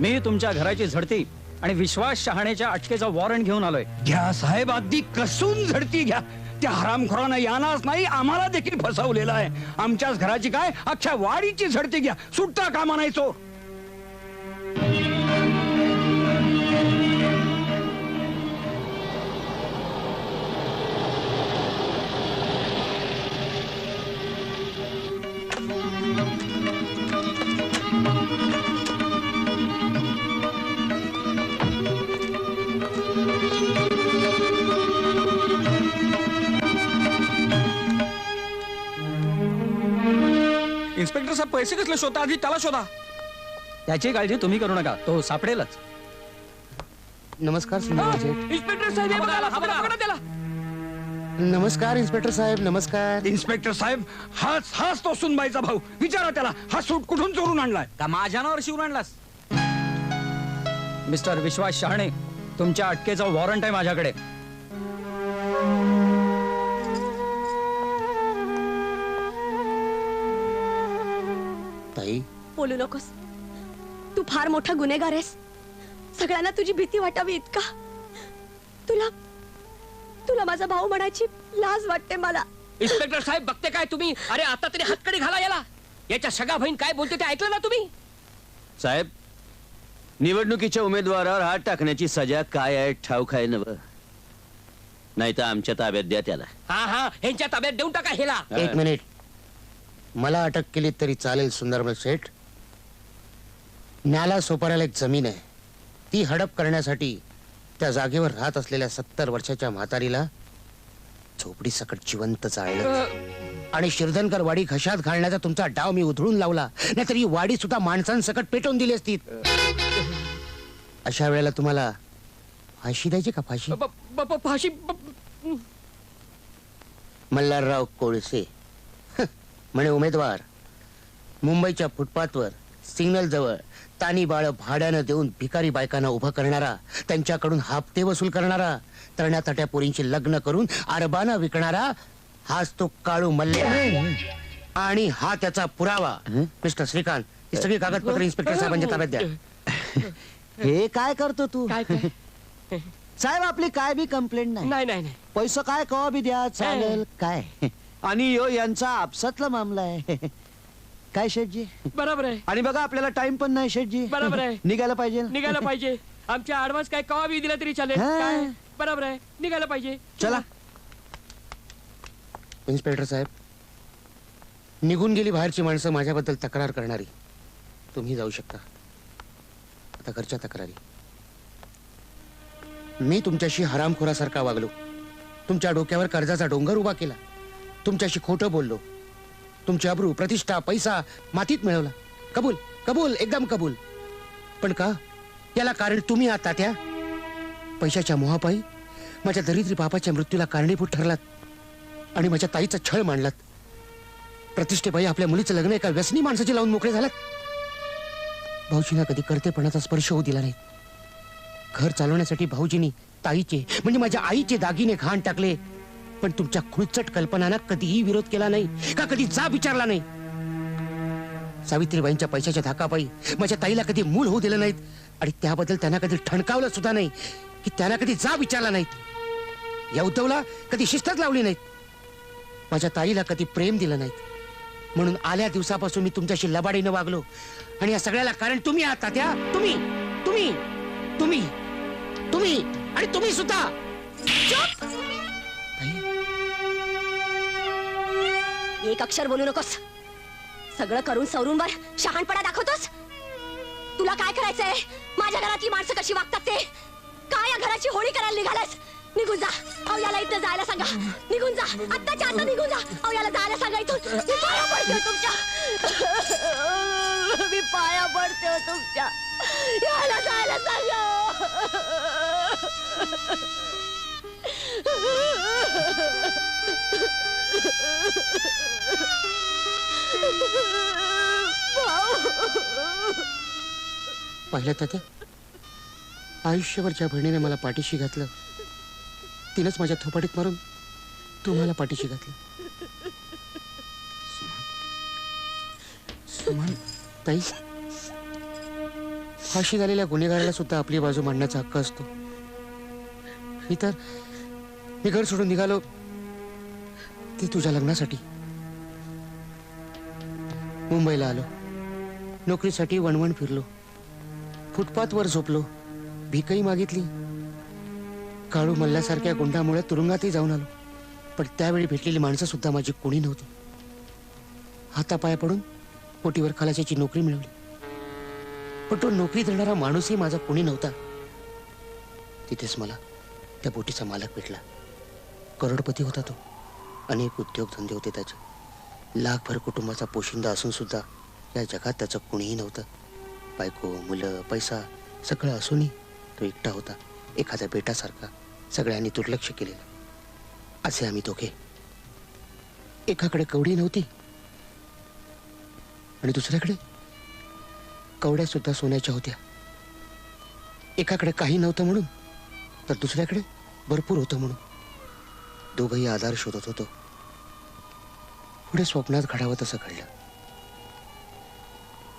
मी तुमच्या घराची झडती आणि विश्वास शहाणेच्या अटकेचा वॉरंट घेऊन आलोय. घ्या साहेब, अगदी कसून झडती घ्या. त्या हरामखोरानं यानाच नाही, आम्हाला देखील फसवलेला आहे. आमच्याच घराची काय, अख्ख्या वाडीची झडती घ्या. सुटता कामा नाही चोर. इन्स्पेक्टर साहेब, पैसे कसले शोधा? आधी त्याला शोधा. त्याची काळजी तुम्ही करू नका, तो सापडेलच. नमस्कार सुनील शेठ. इन्स्पेक्टर साहेब, हे बघा, पकडा त्याला. नमस्कार इन्स्पेक्टर साहेब, नमस्कार. इन्स्पेक्टर साहेब, हाच तो सुनबाईचा भाऊ. विचारा त्याला, हा सूट कुठून चोरून आणलाय? का माझ्या नावावर शिवून आणलास? मिस्टर विश्वास शहाणे, तुमच्या अटकेचं वॉरंट आहे माझ्याकडे. ताई, बोलू नकोस. तू फार मोठा गुन्हेगार आहेस. सगळ्यांना तुझी भीती वाटावी इतका. तुला तुला माझा भाऊ म्हणायची लाज वाटते मला. इन्स्पेक्टर साहेब, बघते काय तुम्ही? अरे आता तरी हातकडी घाला याला. याच्या सगळा बहीण काय बोलते ते ऐकलं ना तुम्ही? साहेब, निवडणुकीच्या उमेदवारावर हात टाकण्याची सजा काय आहे ठाऊक आहे नव? नाही तर आमच्या ताब्यात द्या त्याला. हा, ह्यांच्या ताब्यात देऊन टाका ह्याला. एक मिनिट. मला अटक केली तरी चालेल सुंदरमल शेठ. न्याला सोपाऱ्याला एक जमीन आहे. ती हडप करण्यासाठी त्या जागेवर राहत असलेल्या 70 वर्षाच्या म्हातारीला झोपडी सकट जिवंत जाळलं आणि शिरधनकर वाडी घशात घालण्याचा तुमचा डाव मी उधळून लावला. नाहीतर ही वाडी सुद्धा माणसांसकट पेटवून दिली असती. अशा वेळेला तुम्हाला फाशी द्यायची का? फाशी? फाशी? मल्हारराव कोळसे म्हणे उमेदवार, मुंबईच्या फुटपाथवर सिग्नल जवळ तानी बाळ भाड्यानं देऊन भिकारी बायकांना उभं करणारा, त्यांच्याकडून हप्ते वसूल करणारा, तरण्या पोरींची लग्न करून अरबाना विकणारा, हाच तो काळू मल्ले. आणि हा त्याचा पुरावा. मिस्टर श्रीकांत, ही सगळी कागदपत्र इन्स्पेक्टर साहेबांच्या ताब्यात द्या. हे काय करतो तू? साहेब, आपली काय बी कंप्लेंट नाही. पैसा काय कवा बी द्या चालेल काय. आणि यो यांचा आपसातला मामला आहे. काय शेठजी? बरोबर आहे. आणि बघा, आपल्याला टाइम पण नाही शेठजी. बरोबर आहे. निघायला पाहिजे. निघायला पाहिजे. आमच्या ऍडव्हान्स काय कवा बी दिला तरी चालेल. काय? बरोबर आहे. निघायला पाहिजे. चला. इन्स्पेक्टर साहेब, निघून गेली बाहेरची माणसं माझ्याबद्दल तक्रार करणारी. तुम्ही जाऊ शकता. आता घरच्या तक्रारी. मी तुमच्याशी हरामखोरासारखा वागलो. तुमच्या डोक्यावर कर्जाचा डोंगर उभा केला. तुमच्याशी खोटं बोललो. तुमची अब्रू, प्रतिष्ठा, पैसा मातीत मिळवला. कबूल, कबूल, एकदम कबूल. पण का? याला कारण तुम्ही आहात तात्या. पैशाच्या मोहापायी माझ्या दरिद्री बापाच्या मृत्यूला कारणीभूत ठरलात आणि माझ्या ताईचा छळ मांडलात. प्रतिष्ठेपायी आपल्या मुलीचं लग्न एका व्यसनी माणसाची लावून मोकळे झालात. भाऊजींना कधी कर्तेपणाचा स्पर्श होऊ दिला नाही. घर चालवण्यासाठी भाऊजींनी ताईचे म्हणजे माझ्या आईचे दागिने घाण टाकले. पण तुमच्या खुळचट कल्पनांना कधीही विरोध केला नाही का? कधी जाब विचारला नाही. सावित्रीबाईंच्या पैशाच्या धाकापायी माझ्या ताईला कधी मूल होऊ दिलं नाहीत आणि त्याबद्दल त्यांना कधी ठणकावलं सुद्धा नाही की त्यांना कधी जाब विचारला नाहीत. या उद्धवला कधी शिस्तच लावली नाहीत. माझ्या ताईला कधी प्रेम दिलं नाहीत. म्हणून आल्या दिवसापासून मी तुमच्याशी लबाडीनं वागलो आणि या सगळ्याला कारण तुम्ही आहात तात्या. तुम्ही तुम्ही तुम्ही तुम्ही आणि तुम्ही सुद्धा. एक अक्षर बोलू नकोस. सगळं करून सवरून वर शहाणपणा दाखवतोस. तुला काय करायचंय? माझ्या घरातली माणसं कशी वागतात ते? काय या घराची होळी करायला निघालास? निघून जा. अहो, याला इथं जायला सांगा. निघून जा. आत्ताच्या आता निघून जा. अहो, याला जायला सांगा इथून. मी पाया पडते तुमच्या. मी पाया पडते तुमच्या. याला जायला सांगा. पाहिलं तात्या, आयुष्यभर ज्या बहिणीने मला पाठीशी घातलं तिनंच माझ्या थोपाटीत मारून तुम्हाला पाठीशी घातलं. सुमन ताई, फाशी झालेल्या गुन्हेगाराला सुद्धा आपली बाजू मांडण्याचा हक्क असतो. मी घर सोडून निघालो ते तुझ्या लग्नासाठी. मुंबईला आलो. नोकरीसाठी वणवण फिरलो. फुटपाथवर झोपलो. भीकही मागितली. काळू मल्ल्यासारख्या गुंडामुळे तुरुंगातही जाऊन आलो. पण त्यावेळी भेटलेली माणसं सुद्धा माझी कोणी नव्हती. हातापाया पडून पोटीवर खलाशाची नोकरी मिळवली. पण तो नोकरी देणारा माणूसही माझा कोणी नव्हता. तिथेच मला त्या बोटीचा मालक भेटला. करोडपती होता तो. अनेक उद्योगधंदे होते त्याचे. लाखभर कुटुंबाचा पोशिंदा असून सुद्धा या जगात त्याचं कोणीही नव्हतं. बायको, मुलं, पैसा सगळं असूनही तो एकटा होता. एखाद्या बेटासारखा. सगळ्यांनी दुर्लक्ष केलेलं. असे आम्ही दोघे. एकाकडे कवडी नव्हती आणि दुसऱ्याकडे कवड्या सुद्धा सोन्याच्या होत्या. एकाकडे काही नव्हतं म्हणून तर दुसऱ्याकडे भरपूर होतं म्हणून दोघंही आधार शोधत होतो. पुढे स्वप्नात घडावं तसं घडलं.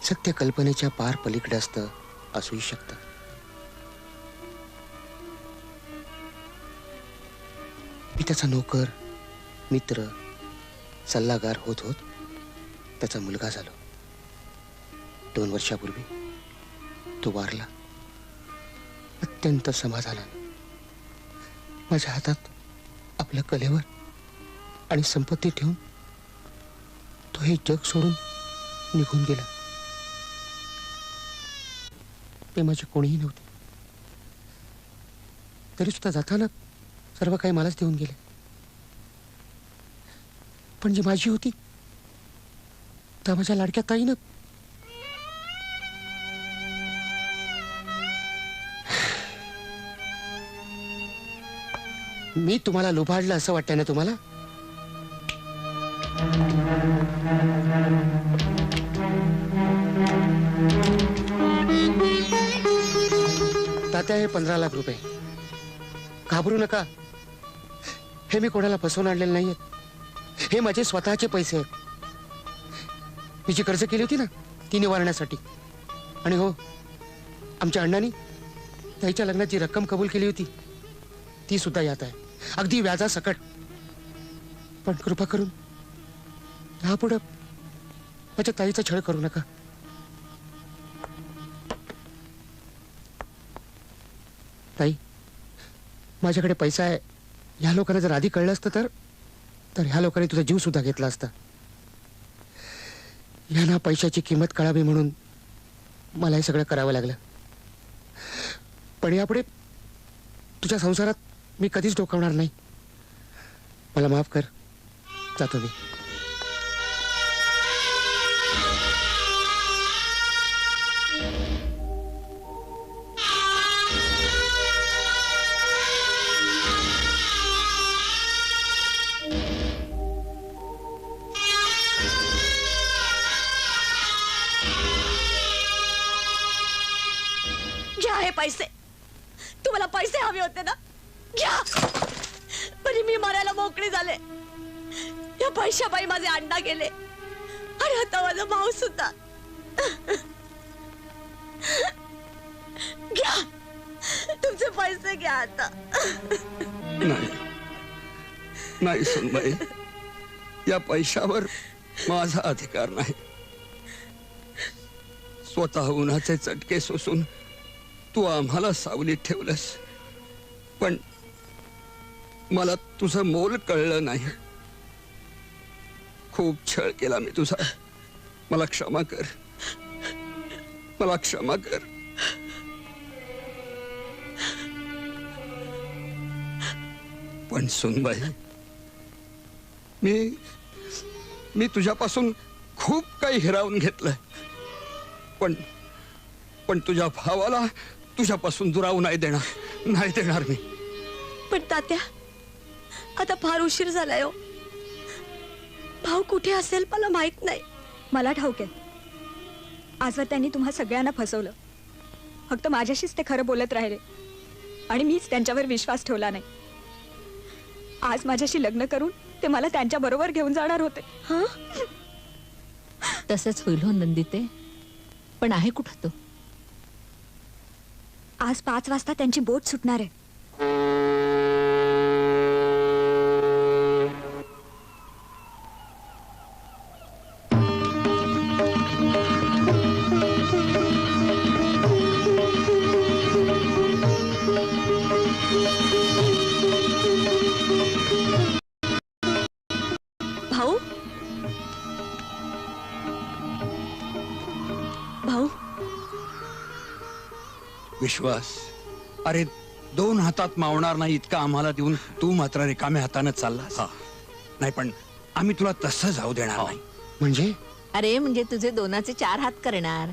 सत्य कल्पनेच्या पार पलीकडे असतं असूही शकतं. मी त्याचा नोकर, मित्र, सल्लागार होत होत त्याचा मुलगा झालो. 2 वर्षापूर्वी तो वारला. अत्यंत समाधानानं माझ्या हातात आपल्या कलेवर आणि संपत्ती ठेवून तो हे जग सोडून निघून गेला. ते माझे कोणीही नव्हते, तरी सुद्धा जाताना सर्व काही मलाच देऊन गेले. पण जी माझी होती त्या माझ्या लाडक्या ताईनं मी तुम्हाला लुबाडलं असं वाटतंय ना तुम्हाला? तात्या हे 15 लाख रुपये. घाबरू नका, हे मी कोणाला फसवून आणलेले नाहीयेत. हे माझे स्वतःचे पैसे आहेत. मी जी कर्ज केली होती ना ती निवारण्यासाठी. आणि हो, आमच्या अण्णांनी ताईच्या लग्नाची रक्कम कबूल केली होती ती सुद्धा यात आहे, अगदी व्याजासकट. पण कृपा करून यापुढे माझ्या ताईचा छळ करू नका. ताई, माझ्याकडे पैसा आहे ह्या लोकांना जर आधी कळलं असतं तर ह्या लोकांनी तुझा जीव सुद्धा घेतला असता. यांना पैशाची किंमत कळावी म्हणून मला हे सगळं करावं लागलं. पण यापुढे तुझ्या संसारात मी कधीच डोकावणार नाही. मला माफ कर, जातो मी. घ्या हे पैसे. तुम्हाला पैसे हवे होते ना, घ्या. म्हणजे मी मरायला मोकळी झाले. या पैशापायी माझे अण्णा गेले आणि आता माझा भाऊ सुद्धा. घ्या तुमचे पैसे, घ्या आता. नाही सुनबाई, या पैशावर माझा अधिकार नाही. स्वतः उन्हाचे चटके सोसून तू आम्हाला सावलीत ठेवलंस, पण मला तुझं मोल कळलं नाही. खूप छळ केला मी तुझा. मला क्षमा कर, मला क्षमा कर. पण सुनबाई, मी तुझ्यापासून खूप काही हिरावून घेतलं, पण तुझ्या भावाला तुझ्यापासून दुरावू नाही देणार मी. पण तात्या, आता फार उशीर झालाय. हो, भाऊ कुठे असेल मला माहित नाही. मला ठाऊक आहे, आजवर त्यांनी तुम्हा सगळ्यांना फसवलं. फक्त माझ्याशीच ते खरं बोलत राहिले आणि मीच त्यांच्यावर विश्वास ठेवला नाही. आज माझ्याशी लग्न करून ते मला त्यांच्या बरोबर घेऊन जाणार होते. तसंच होईल हो नंदिते. पण आहे कुठं तो? आज 5 वाजता त्यांची बोट सुटणार आहे. भाऊ, भाऊ. विश्वास, अरे 2 हातात मावणार नाही इतका आम्हाला देऊन तू मात्र रिकाम्या हाताने चाललास. नाही, पण आम्ही तुला तसं जाऊ देणार नाही. म्हणजे? अरे म्हणजे तुझे 2चे 4 हात करणार.